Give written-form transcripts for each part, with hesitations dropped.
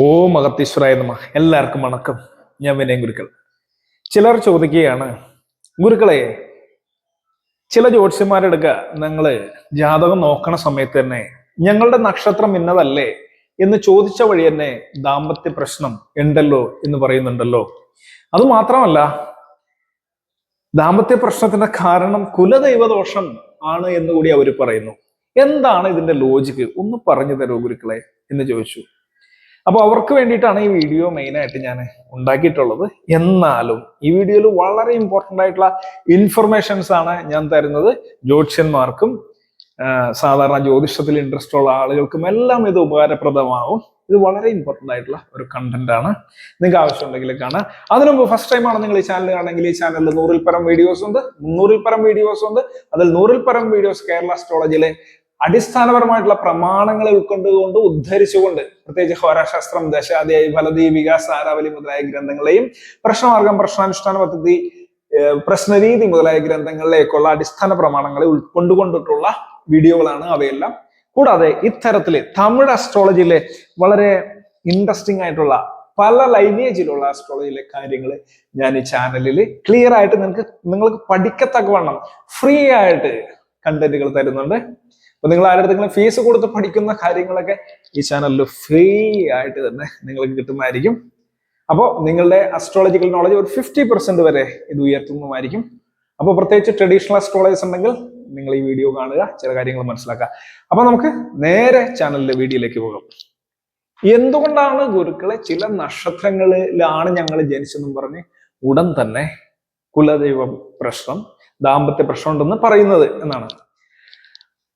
ഓ മഹത്തീശ്വരായ നമ. എല്ലാവർക്കും വണക്കം. ഞാൻ വിനയൻ ഗുരുക്കൾ. ചിലർ ചോദിക്കുകയാണ്, ഗുരുക്കളെ, ചില ജ്യോത്സ്യന്മാരെടുക്ക ഞങ്ങള് ജാതകം നോക്കണ സമയത്ത് തന്നെ ഞങ്ങളുടെ നക്ഷത്രം ഇന്നതല്ലേ എന്ന് ചോദിച്ച വഴി തന്നെ ദാമ്പത്യ പ്രശ്നം ഉണ്ടല്ലോ എന്ന് പറയുന്നുണ്ടല്ലോ. അത് മാത്രമല്ല, ദാമ്പത്യ പ്രശ്നത്തിന്റെ കാരണം കുലദൈവദോഷം ആണ് എന്ന് കൂടി അവർ പറയുന്നു. എന്താണ് ഇതിന്റെ ലോജിക്ക്? ഒന്ന് പറഞ്ഞു തരൂ ഗുരുക്കളെ എന്ന് ചോദിച്ചു. അപ്പൊ അവർക്ക് വേണ്ടിയിട്ടാണ് ഈ വീഡിയോ മെയിൻ ആയിട്ട് ഞാൻ ഉണ്ടാക്കിയിട്ടുള്ളത്. എന്നാലും ഈ വീഡിയോയിൽ വളരെ ഇമ്പോർട്ടൻ്റ് ആയിട്ടുള്ള ഇൻഫർമേഷൻസ് ആണ് ഞാൻ തരുന്നത്. ജ്യോത്സ്യന്മാർക്കും സാധാരണ ജ്യോതിഷത്തിൽ ഇൻട്രസ്റ്റ് ഉള്ള ആളുകൾക്കും എല്ലാം ഇത് ഉപകാരപ്രദമാവും. ഇത് വളരെ ഇമ്പോർട്ടൻ്റ് ആയിട്ടുള്ള ഒരു കണ്ടന്റ് ആണ്. നിങ്ങൾക്ക് ആവശ്യമുണ്ടെങ്കിൽ കാണാം. അതിനു മുമ്പ് ഫസ്റ്റ് ടൈം ആണ് നിങ്ങൾ ഈ ചാനൽ ആണെങ്കിൽ, ഈ ചാനലിൽ 100-ൽ പരം വീഡിയോസ് ഉണ്ട്, 300-ൽ പരം വീഡിയോസ് ഉണ്ട്. അതിൽ 100-ൽ പരം വീഡിയോസ് കേരള അസ്ട്രോളജിയിലെ അടിസ്ഥാനപരമായിട്ടുള്ള പ്രമാണങ്ങളെ ഉൾക്കൊണ്ടുകൊണ്ട് ഉദ്ധരിച്ചുകൊണ്ട്, പ്രത്യേകിച്ച് ഹോരാശാസ്ത്രം, ദശാധ്യായി, ഫലദീപിക, സാരാവലി മുതലായ ഗ്രന്ഥങ്ങളെയും പ്രശ്നമാർഗം, പ്രശ്നാനുഷ്ഠാന പദ്ധതി, പ്രശ്നരീതി മുതലായ ഗ്രന്ഥങ്ങളിലേക്കുള്ള അടിസ്ഥാന പ്രമാണങ്ങളെ ഉൾക്കൊണ്ടുകൊണ്ടിട്ടുള്ള വീഡിയോകളാണ് അവയെല്ലാം. കൂടാതെ ഇത്തരത്തില് തമിഴ് അസ്ട്രോളജിയിലെ വളരെ ഇൻട്രസ്റ്റിംഗ് ആയിട്ടുള്ള പല ലൈനേജിലുള്ള അസ്ട്രോളജിയിലെ കാര്യങ്ങൾ ഞാൻ ഈ ചാനലിൽ ക്ലിയർ ആയിട്ട് നിങ്ങൾക്ക് പഠിക്കത്തക്കവണ്ണം ഫ്രീ ആയിട്ട് കണ്ടന്റുകൾ തരുന്നുണ്ട്. അപ്പൊ നിങ്ങൾ ആരുടെ ഫീസ് കൊടുത്ത് പഠിക്കുന്ന കാര്യങ്ങളൊക്കെ ഈ ചാനലിൽ ഫ്രീ ആയിട്ട് തന്നെ നിങ്ങൾക്ക് കിട്ടുന്നതായിരിക്കും. അപ്പോൾ നിങ്ങളുടെ അസ്ട്രോളജിക്കൽ നോളജ് ഒരു 50% വരെ ഇത് ഉയർത്തുന്നതായിരിക്കും. അപ്പോൾ പ്രത്യേകിച്ച് ട്രഡീഷണൽ അസ്ട്രോളജേഴ്സ് ഉണ്ടെങ്കിൽ നിങ്ങൾ ഈ വീഡിയോ കാണുക, ചില കാര്യങ്ങൾ മനസ്സിലാക്കുക. അപ്പൊ നമുക്ക് നേരെ ചാനലിലെ വീഡിയോയിലേക്ക് പോകാം. എന്തുകൊണ്ടാണ് ഗുരുക്കളെ ചില നക്ഷത്രങ്ങളിലാണ് ഞങ്ങൾ ജനിച്ചെന്നും പറഞ്ഞ് ഉടൻ തന്നെ കുലദൈവ പ്രശ്നം, ദാമ്പത്യ പ്രശ്നം ഉണ്ടെന്ന് പറയുന്നത് എന്നാണ്?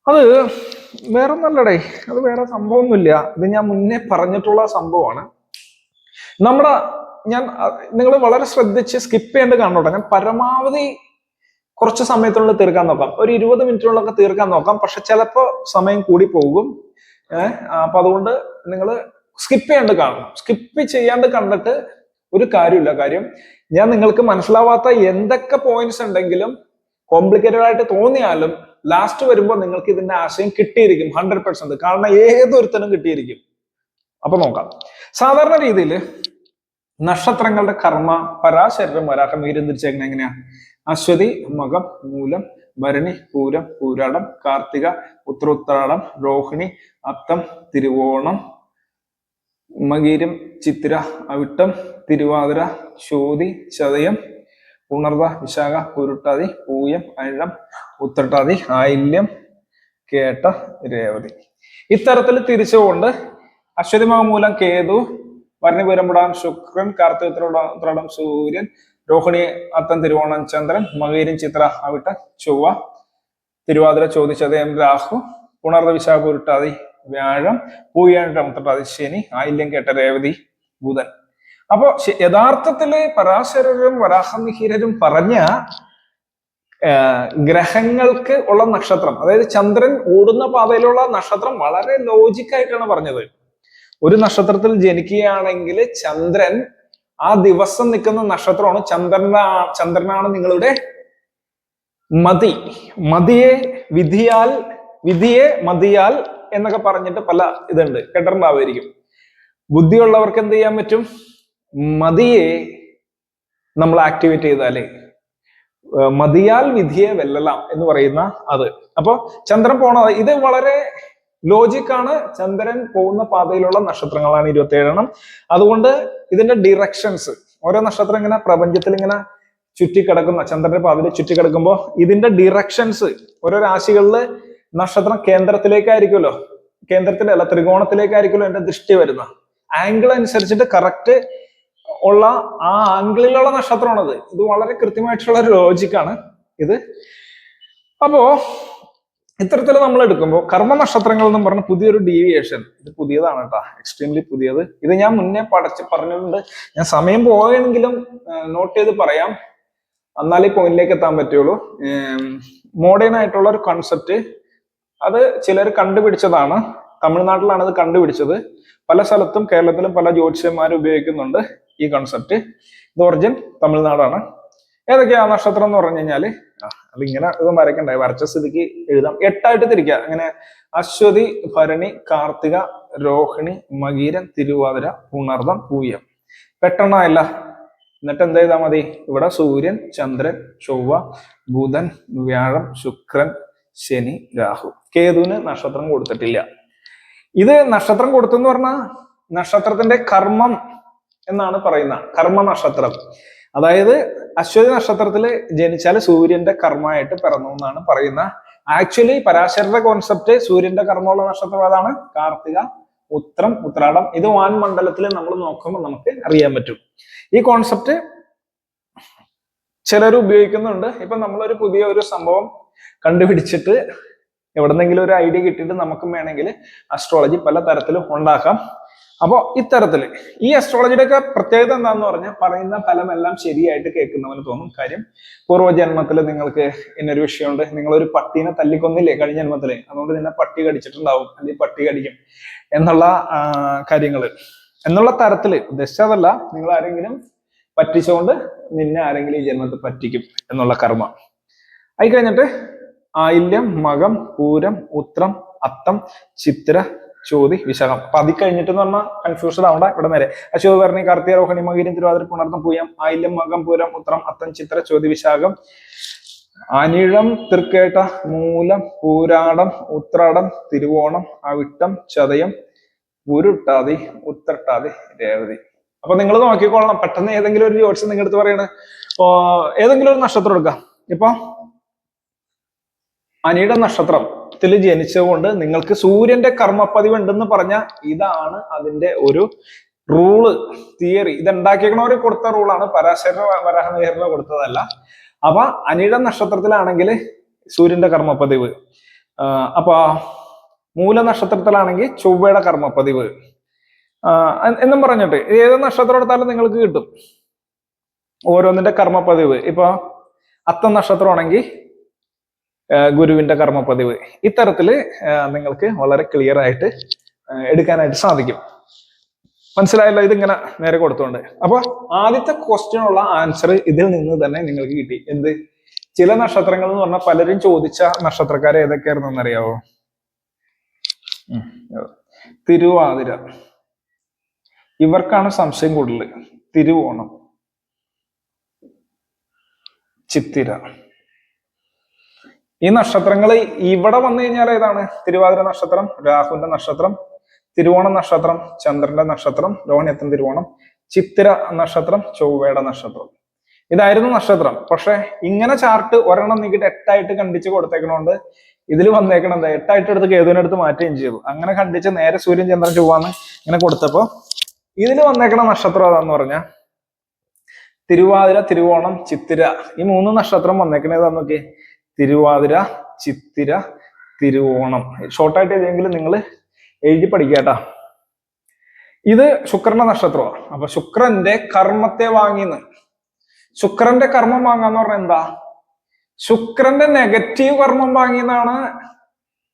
അത് വേറെ ഒന്നല്ലടേ, അത് വേറെ സംഭവമൊന്നുമില്ല. ഇത് ഞാൻ മുന്നേ പറഞ്ഞിട്ടുള്ള സംഭവമാണ്. നിങ്ങൾ വളരെ ശ്രദ്ധിച്ച് സ്കിപ്പ് ചെയ്യേണ്ട കാണോട്ടെ. ഞാൻ പരമാവധി കുറച്ച് സമയത്തിനുള്ളിൽ തീർക്കാൻ നോക്കാം, ഒരു 20 മിനിറ്റിനുള്ളൊക്കെ തീർക്കാൻ നോക്കാം. പക്ഷെ ചിലപ്പോൾ സമയം കൂടി പോകും. അപ്പൊ അതുകൊണ്ട് നിങ്ങൾ സ്കിപ്പ് ചെയ്യാണ്ട് കാണണം. സ്കിപ്പ് ചെയ്യാണ്ട് കണ്ടിട്ട് ഒരു കാര്യമില്ല. കാര്യം, ഞാൻ നിങ്ങൾക്ക് മനസ്സിലാവാത്ത എന്തൊക്കെ പോയിന്റ്സ് ഉണ്ടെങ്കിലും, കോംപ്ലിക്കേറ്റഡ് ആയിട്ട് തോന്നിയാലും, ലാസ്റ്റ് വരുമ്പോൾ നിങ്ങൾക്ക് ഇതിന്റെ ആശയം കിട്ടിയിരിക്കും 100%. കാരണം ഏതൊരുത്തനും കിട്ടിയിരിക്കും. അപ്പൊ നോക്കാം. സാധാരണ രീതിയിൽ നക്ഷത്രങ്ങളുടെ കർമ്മ പരാശരം വരാഹം തിരിച്ചേക്കുന്നത് എങ്ങനെയാ? അശ്വതി, മകം, മൂലം, ഭരണി, പൂരം, പൂരാടം, കാർത്തിക, ഉത്തരോത്രാടം, രോഹിണി, അത്തം, തിരുവോണം, മകീരം, ചിത്തിര, അവിട്ടം, തിരുവാതിര, ചോതി, ചതയം, പുണർവ, വിശാഖ, പുരുട്ടാതി, പൂയം, അഴം, ഉത്രട്ടാതി, ആയില്യം, കേട്ട, രേവതി. ഇത്തരത്തിൽ തിരിച്ചുകൊണ്ട് അശ്വതി, മകം, മൂലം കേതു, ഭരണി, പൂരം, പുടാൻ ശുക്രൻ, കാർത്തിക, ഉത്രാടം സൂര്യൻ, രോഹിണി, അത്തം, തിരുവോണം ചന്ദ്രൻ, മകീരം, ചിത്ര, അവിട്ട ചൊവ്വ, തിരുവാതിര, ചോതി, ചതയം രാഹു, പുണർവ, വിശാഖ, പുരുട്ടാതി വ്യാഴം, പൂയം, ഉത്രട്ടാതി ശനി, ആയില്യം, കേട്ട, രേവതി ബുധൻ. അപ്പോ യഥാർത്ഥത്തില് പരാശരരും വരാഹമിഹിരരും പറഞ്ഞ ഗ്രഹങ്ങൾക്ക് ഉള്ള നക്ഷത്രം, അതായത് ചന്ദ്രൻ ഓടുന്ന പാതയിലുള്ള നക്ഷത്രം വളരെ ലോജിക്കായിട്ടാണ് പറഞ്ഞത്. ഒരു നക്ഷത്രത്തിൽ ജനിക്കുകയാണെങ്കിൽ ചന്ദ്രൻ ആ ദിവസം നിൽക്കുന്ന നക്ഷത്രമാണ്. ചന്ദ്രനാണ് നിങ്ങളുടെ മതി. വിധിയെ മതിയാൽ എന്നൊക്കെ പറഞ്ഞിട്ട് പല ഇതുണ്ട്, കേട്ടിട്ടുണ്ടാവുമായിരിക്കും. ബുദ്ധിയുള്ളവർക്ക് എന്ത് ചെയ്യാൻ പറ്റും? മതിയെ നമ്മൾ ആക്ടിവേറ്റ് ചെയ്താലേ മതിയാൽ വിധിയെ വെല്ലലാം എന്ന് പറയുന്ന അത്. അപ്പൊ ചന്ദ്രൻ പോണത് ഇത് വളരെ ലോജിക്കാണ്. ചന്ദ്രൻ പോകുന്ന പാതയിലുള്ള നക്ഷത്രങ്ങളാണ് 27 അതുകൊണ്ട് ഇതിന്റെ ഡിറക്ഷൻസ്, ഓരോ നക്ഷത്രം ഇങ്ങനെ പ്രപഞ്ചത്തിൽ ഇങ്ങനെ ചുറ്റിക്കിടക്കുന്ന, ചന്ദ്രന്റെ പാതയിൽ ചുറ്റിക്കിടക്കുമ്പോൾ ഇതിന്റെ ഡിറക്ഷൻസ് ഓരോ രാശികളില് നക്ഷത്രം കേന്ദ്രത്തിലേക്കായിരിക്കുമല്ലോ, കേന്ദ്രത്തിലല്ല ത്രികോണത്തിലേക്കായിരിക്കുമല്ലോ എന്റെ ദൃഷ്ടി വരുന്ന ആംഗിൾ അനുസരിച്ചിട്ട് കറക്റ്റ് ഉള്ള ആ ആംഗിളിലുള്ള നക്ഷത്രമാണത്. ഇത് വളരെ കൃത്യമായിട്ടുള്ള ഒരു ലോജിക്കാണ് ഇത്. അപ്പോ ഇത്തരത്തിൽ നമ്മൾ എടുക്കുമ്പോൾ കർമ്മ നക്ഷത്രങ്ങൾ എന്നും പറഞ്ഞ പുതിയൊരു ഡീവിയേഷൻ, ഇത് പുതിയതാണ് കേട്ടോ, എക്സ്ട്രീംലി പുതിയത്. ഇത് ഞാൻ മുന്നേ പറഞ്ഞിട്ടുണ്ട്. ഞാൻ സമയം പോയെങ്കിലും നോട്ട് ചെയ്ത് പറയാം, എന്നാലേ പോയിന്റിലേക്ക് എത്താൻ പറ്റുള്ളൂ. മോഡേൺ ആയിട്ടുള്ള ഒരു കോൺസെപ്റ്റ്, അത് ചിലർ കണ്ടുപിടിച്ചതാണ്. തമിഴ്നാട്ടിലാണ് അത് കണ്ടുപിടിച്ചത്. പല സ്ഥലത്തും കേരളത്തിലും പല ജ്യോതിഷന്മാരും ഉപയോഗിക്കുന്നുണ്ട് ഈ കോൺസെപ്റ്റ്. ഇത് ഒറിജിൻ തമിഴ്നാടാണ്. ഏതൊക്കെയാ നക്ഷത്രം എന്ന് പറഞ്ഞു കഴിഞ്ഞാല് അതിങ്ങനെ ഇതും വരയ്ക്കണ്ടേ, വരച്ച സ്ഥിതിക്ക് എഴുതാം. 8ആയിട്ട് തിരിക്കുക. അങ്ങനെ അശ്വതി, ഭരണി, കാർത്തിക, രോഹിണി, മകീരൻ, തിരുവാതിര, പുണർദം, പൂയം. പെട്ടെണ്ണല്ല. എന്നിട്ട് എന്ത് ചെയ്താൽ മതി? ഇവിടെ സൂര്യൻ, ചന്ദ്രൻ, ചൊവ്വ, ബുധൻ, വ്യാഴം, ശുക്രൻ, ശനി, രാഹു. കേതുവിന് നക്ഷത്രം കൊടുത്തിട്ടില്ല. ഇത് നക്ഷത്രം കൊടുത്തെന്ന് പറഞ്ഞാൽ നക്ഷത്രത്തിന്റെ കർമ്മം എന്നാണ് പറയുന്ന, കർമ്മ നക്ഷത്രം. അതായത് അശ്വതി നക്ഷത്രത്തിൽ ജനിച്ചാൽ സൂര്യന്റെ കർമ്മമായിട്ട് പിറന്നു എന്നാണ് പറയുന്ന. ആക്ച്വലി പരാശരന്റെ കോൺസെപ്റ്റ് സൂര്യന്റെ കർമ്മമുള്ള നക്ഷത്രം ഏതാണ്? കാർത്തിക, ഉത്രം, ഉത്രാടം. ഇത് വാൻമണ്ഡലത്തിൽ നമ്മൾ നോക്കുമ്പോൾ നമുക്ക് അറിയാൻ പറ്റും. ഈ കോൺസെപ്റ്റ് ചിലർ ഉപയോഗിക്കുന്നുണ്ട്. ഇപ്പൊ നമ്മളൊരു പുതിയ ഒരു സംഭവം കണ്ടുപിടിച്ചിട്ട് എവിടെന്നെങ്കിലും ഒരു ഐഡിയ കിട്ടിയിട്ട് നമുക്ക് വേണമെങ്കിൽ അസ്ട്രോളജി പല തരത്തിലും ഉണ്ടാക്കാം. അപ്പോൾ ഇത്തരത്തില് ഈ അസ്ട്രോളജിയുടെ ഒക്കെ പ്രത്യേകത എന്താന്ന് പറഞ്ഞാൽ പറയുന്ന ഫലമെല്ലാം ശരിയായിട്ട് കേൾക്കുന്നവന് തോന്നും. കാര്യം പൂർവ്വജന്മത്തില് നിങ്ങൾക്ക് ഇന്നൊരു വിഷയമുണ്ട്, നിങ്ങളൊരു പട്ടീനെ തല്ലിക്കൊന്നില്ലേ കഴിഞ്ഞ ജന്മത്തില്, അതുകൊണ്ട് നിന്നെ പട്ടി കടിച്ചിട്ടുണ്ടാവും, അല്ലെങ്കിൽ പട്ടി കടിക്കും എന്നുള്ള കാര്യങ്ങള് എന്നുള്ള തരത്തില് ഉദ്ദേശിച്ചതല്ല. നിങ്ങൾ ആരെങ്കിലും പറ്റിച്ചുകൊണ്ട് നിന്നെ ആരെങ്കിലും ഈ ജന്മത്തിൽ പറ്റിക്കും എന്നുള്ള കർമ്മ. ആയി കഴിഞ്ഞിട്ട് ആയില്യം, മകം, പൂരം, ഉത്രം, അത്തം, ചിത്തിര, ചോതി, വിശാഖം. അപ്പൊ അത് കഴിഞ്ഞിട്ട് എന്ന് പറഞ്ഞാൽ കൺഫ്യൂഷൻ ആവണ്ട. ഇവിടെ വരെ അശ്വതി, ഭരണി, കാർത്തിക, രോഹിണി, മകീരം, തിരുവാതിര, പുണർദം, പൂയം, ആയില്യം, മകം, പൂരം, ഉത്രം, അത്തം, ചിത്ര, ചോതി, വിശാഖം, അനിഴം, തൃക്കേട്ട, മൂലം, പൂരാടം, ഉത്രാടം, തിരുവോണം, അവിട്ടം, ചതയം, ഉരുട്ടാതി, ഉത്രട്ടാതി, രേവതി. അപ്പൊ നിങ്ങൾ നോക്കിക്കൊള്ളണം. പെട്ടെന്ന് ഏതെങ്കിലും ഒരു ജോത്സ്യം നിങ്ങൾ എടുത്ത് പറയണേ, ഏതെങ്കിലും ഒരു നക്ഷത്രം എടുക്കാം. ഇപ്പൊ അനിയുടെ നക്ഷത്രത്തിൽ ജനിച്ചതുകൊണ്ട് നിങ്ങൾക്ക് സൂര്യന്റെ കർമ്മപ്പതിവ് ഉണ്ടെന്ന് പറഞ്ഞ ഇതാണ് അതിന്റെ ഒരു റൂള്, തിയറി. ഇത് ഉണ്ടാക്കിയവര് കൊടുത്ത റൂളാണ്, പരാശര വരാഹമിഹിറിന് കൊടുത്തതല്ല. അപ്പൊ അനിയുടെ നക്ഷത്രത്തിലാണെങ്കിൽ സൂര്യന്റെ കർമ്മപ്പതിവ്, അപ്പൊ മൂല നക്ഷത്രത്തിലാണെങ്കിൽ ചൊവ്വയുടെ കർമ്മപ്പതിവ് എന്നും പറഞ്ഞിട്ട് ഏത് നക്ഷത്രം എടുത്താലും നിങ്ങൾക്ക് കിട്ടും ഓരോന്നിന്റെ കർമ്മപ്പതിവ്. ഇപ്പൊ അത്തം നക്ഷത്രമാണെങ്കിൽ ഗുരുവിന്റെ കർമ്മപ്പതിവ്. ഇത്തരത്തില് നിങ്ങൾക്ക് വളരെ ക്ലിയർ ആയിട്ട് എടുക്കാനായിട്ട് സാധിക്കും. മനസ്സിലായല്ലോ? ഇതിങ്ങനെ നേരെ കൊടുത്തോണ്ട്. അപ്പൊ ആദ്യത്തെ ക്വസ്റ്റ്യനുള്ള ആൻസർ ഇതിൽ നിന്ന് തന്നെ നിങ്ങൾക്ക് കിട്ടി. എന്ത്? ചില നക്ഷത്രങ്ങൾ എന്ന് പറഞ്ഞാൽ പലരും ചോദിച്ച നക്ഷത്രക്കാരെ ഏതൊക്കെയായിരുന്നു എന്നറിയാവോ? തിരുവാതിര, ഇവർക്കാണ് സംശയം കൂടുതൽ. തിരുവോണം, ചിത്തിര, ഈ നക്ഷത്രങ്ങൾ ഇവിടെ വന്നു കഴിഞ്ഞാൽ ഏതാണ്? തിരുവാതിര നക്ഷത്രം രാഹുവിന്റെ നക്ഷത്രം, തിരുവോണം നക്ഷത്രം ചന്ദ്രന്റെ നക്ഷത്രം, രോഹിണിയത്തം തിരുവോണം, ചിത്തിര നക്ഷത്രം ചൊവ്വയുടെ നക്ഷത്രം. ഇതായിരുന്നു നക്ഷത്രം. പക്ഷെ ഇങ്ങനെ ചാർട്ട് ഒരെണ്ണം നീക്കിട്ട് 8ആയിട്ട് കണ്ടിച്ച് കൊടുത്തേക്കണോണ്ട് ഇതിൽ വന്നേക്കണത് 8ആയിട്ട് എടുത്ത് കേതുവിനെടുത്ത് മാറ്റുകയും ചെയ്തു. അങ്ങനെ കണ്ടിച്ച് നേരെ സൂര്യൻ, ചന്ദ്രൻ, ചൊവ്വാന്ന് ഇങ്ങനെ കൊടുത്തപ്പോ ഇതിൽ വന്നേക്കണ നക്ഷത്രം അതാന്ന് പറഞ്ഞ തിരുവാതിര, തിരുവോണം, ചിത്തിര. ഈ 3 നക്ഷത്രം വന്നേക്കണേതാന്ന് നോക്കിയേ. തിരുവാതിര, ചിത്തിര, തിരുവോണം. ഷോർട്ടായിട്ട് ഏതെങ്കിലും നിങ്ങൾ എഴുതി പഠിക്കാട്ടാ. ഇത് ശുക്രന്റെ നക്ഷത്രമാണ്. അപ്പൊ ശുക്രന്റെ കർമ്മത്തെ വാങ്ങിന്ന്. ശുക്രന്റെ കർമ്മം വാങ്ങാന്ന് പറഞ്ഞാൽ എന്താ? ശുക്രന്റെ നെഗറ്റീവ് കർമ്മം വാങ്ങിയെന്നാണ്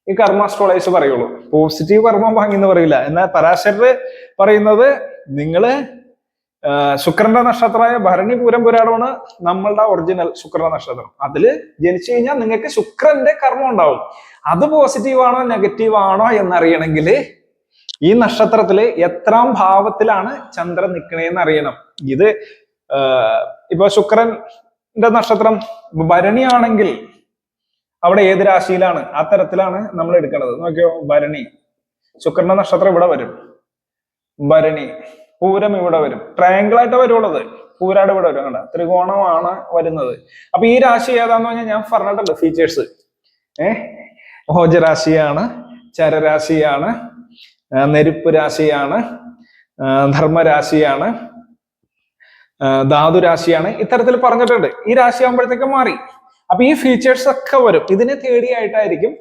ഈ കർമ്മ അസ്ട്രോളജേഴ്സ് പറയുള്ളൂ. പോസിറ്റീവ് കർമ്മം വാങ്ങിന്ന് പറയില്ല. എന്നാൽ പരാശരര് പറയുന്നത് നിങ്ങള് ശുക്രന്റെ നക്ഷത്രമായ ഭരണി, പൂരം, പുരാടമാണ് നമ്മളുടെ ഒറിജിനൽ ശുക്രന്റെ നക്ഷത്രം. അതില് ജനിച്ചു കഴിഞ്ഞാൽ നിങ്ങൾക്ക് ശുക്രന്റെ കർമ്മം ഉണ്ടാവും. അത് പോസിറ്റീവ് ആണോ നെഗറ്റീവ് ആണോ എന്നറിയണമെങ്കിൽ ഈ നക്ഷത്രത്തില് എത്രാം ഭാവത്തിലാണ് ചന്ദ്രൻ നിൽക്കണേന്ന് അറിയണം. ഇത് ഇപ്പൊ ശുക്രന്റെ നക്ഷത്രം ഭരണിയാണെങ്കിൽ അവിടെ ഏത് രാശിയിലാണ്, ആ തരത്തിലാണ് നമ്മൾ എടുക്കുന്നത്. നോക്കിയോ, ഭരണി, ശുക്രന്റെ നക്ഷത്രം ഇവിടെ വരും, ഭരണി, പൂരം ഇവിടെ വരും, ട്രയാങ്കിൾ ആയിട്ട് വരുള്ളത്. പൂരാട് ഇവിടെ വരും, കണ്ട ത്രികോണമാണ് വരുന്നത്. അപ്പൊ ഈ രാശി ഏതാന്ന് പറഞ്ഞാൽ ഞാൻ പറഞ്ഞിട്ടുണ്ട് ഫീച്ചേഴ്സ്. ഭോജരാശിയാണ്, ചരരാശിയാണ്, നെരുപ്പ് രാശിയാണ്, ധർമ്മരാശിയാണ്, ധാതുരാശിയാണ്. ഇത്തരത്തിൽ പറഞ്ഞിട്ടുണ്ട്. ഈ രാശി ആകുമ്പോഴത്തേക്ക് മാറി. അപ്പൊ ഈ ഫീച്ചേഴ്സ് ഒക്കെ വരും. ഇതിനെ തേടിയായിട്ടായിരിക്കും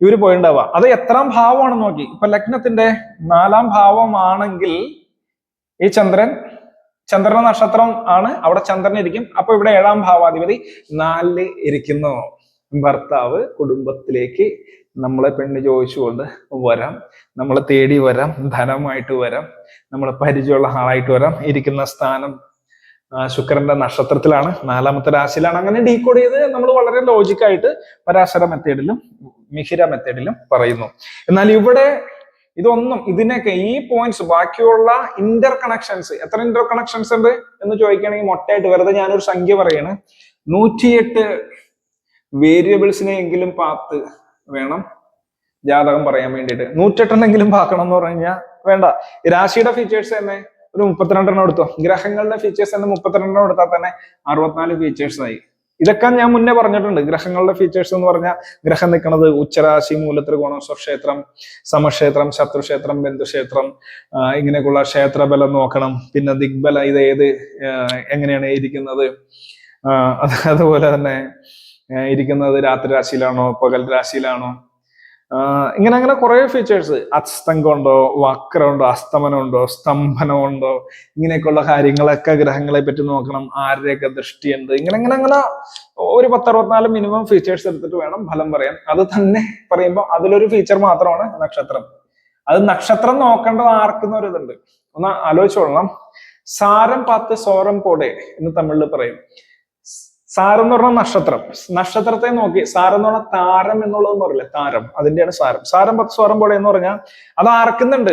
ഇവര് പോയിണ്ടാവുക. അത് എത്രാം ഭാവമാണെന്ന് നോക്കി. ഇപ്പൊ ലഗ്നത്തിന്റെ 4ആം ഭാവമാണെങ്കിൽ ഈ ചന്ദ്രന്റെ നക്ഷത്രം ആണ്, അവിടെ ചന്ദ്രൻ ഇരിക്കും. അപ്പൊ ഇവിടെ 7ആം ഭാവാധിപതി 4 ഇരിക്കുന്നു. ഭർത്താവ് കുടുംബത്തിലേക്ക് നമ്മളെ പെണ്ണ് ചോദിച്ചുകൊണ്ട് വരാം, നമ്മളെ തേടി വരാം, ധനമായിട്ട് വരാം, നമ്മളെ പരിചയമുള്ള ആളായിട്ട് വരാം. ഇരിക്കുന്ന സ്ഥാനം ശുക്രന്റെ നക്ഷത്രത്തിലാണ്, 4ാമത്തെ രാശിയിലാണ്. അങ്ങനെ ഡീകോഡ് ചെയ്ത് നമ്മൾ വളരെ ലോജിക്കായിട്ട് പരാശര മെത്തേഡിലും മിഹിര മെത്തേഡിലും പറയുന്നു. എന്നാൽ ഇവിടെ ഇതൊന്നും ഇതിനൊക്കെ ഈ പോയിന്റ്സ് ബാക്കിയുള്ള ഇന്റർ കണക്ഷൻസ്, എത്ര ഇന്റർ കണക്ഷൻസ് ഉണ്ട് എന്ന് ചോദിക്കുകയാണെങ്കിൽ മൊട്ടയായിട്ട് വെറുതെ ഞാനൊരു സംഖ്യ പറയാണ്, 108 വേരിയബിൾസിനെ എങ്കിലും പാത്ത് വേണം ജാതകം പറയാൻ വേണ്ടിയിട്ട്. 108 പാക്കണം എന്ന് പറഞ്ഞു കഴിഞ്ഞാൽ വേണ്ട. രാശിയുടെ ഫീച്ചേഴ്സ് തന്നെ ഒരു 32 എടുത്തോ, ഗ്രഹങ്ങളുടെ ഫീച്ചേഴ്സ് തന്നെ 32 എടുത്താൽ തന്നെ 64 ഫീച്ചേഴ്സ് ആയി. ഇതൊക്കെ ഞാൻ മുന്നേ പറഞ്ഞിട്ടുണ്ട്. ഗ്രഹങ്ങളുടെ ഫീച്ചേഴ്സ് എന്ന് പറഞ്ഞാൽ ഗ്രഹം നിൽക്കുന്നത് ഉച്ചരാശി, മൂലത്രികോണം, സ്വക്ഷേത്രം, സമക്ഷേത്രം, ശത്രുക്ഷേത്രം, ബന്ധുക്ഷേത്രം, ഇങ്ങനെയൊക്കെയുള്ള ക്ഷേത്രബലം നോക്കണം. പിന്നെ ദിഗ്ബല, ഇത് ഏത് എങ്ങനെയാണ് ഇരിക്കുന്നത്, അതുപോലെ തന്നെ ഇരിക്കുന്നത് രാത്രി രാശിയിലാണോ പകൽ രാശിയിലാണോ, ഇങ്ങനെ അങ്ങനെ കുറെ ഫീച്ചേഴ്സ്. അസ്തംഗം ഉണ്ടോ, വക്രം ഉണ്ടോ, അസ്തമനം ഉണ്ടോ, സ്തംഭനം ഉണ്ടോ, ഇങ്ങനെയൊക്കെയുള്ള കാര്യങ്ങളൊക്കെ ഗ്രഹങ്ങളെ പറ്റി നോക്കണം. ആരുടെയൊക്കെ ദൃഷ്ടിയുണ്ട്, ഇങ്ങനെ ഇങ്ങനെ അങ്ങനെ ഒരു 10-64 മിനിമം ഫീച്ചേഴ്സ് എടുത്തിട്ട് വേണം ഫലം പറയാൻ. അത് തന്നെ പറയുമ്പോൾ അതിലൊരു ഫീച്ചർ മാത്രമാണ് നക്ഷത്രം. അത് നക്ഷത്രം നോക്കേണ്ടത് ആർക്കുന്ന ഒരു ഇതുണ്ട്, ഒന്ന് ആലോചിച്ചോളണം. സാരം പാത്ത് സോരം പോടെ എന്ന് തമിഴിൽ പറയും. സാരം എന്ന് പറഞ്ഞാൽ നക്ഷത്രം, നക്ഷത്രത്തെ നോക്കി. സാരം എന്ന് പറഞ്ഞാൽ താരം എന്നുള്ളതെന്ന് പറയില്ല, താരം, അതിന്റെയാണ് സാരം. സാരം പത്ത് സ്വരം പോലെ എന്ന് പറഞ്ഞാൽ അത് ആർക്കുന്നുണ്ട്,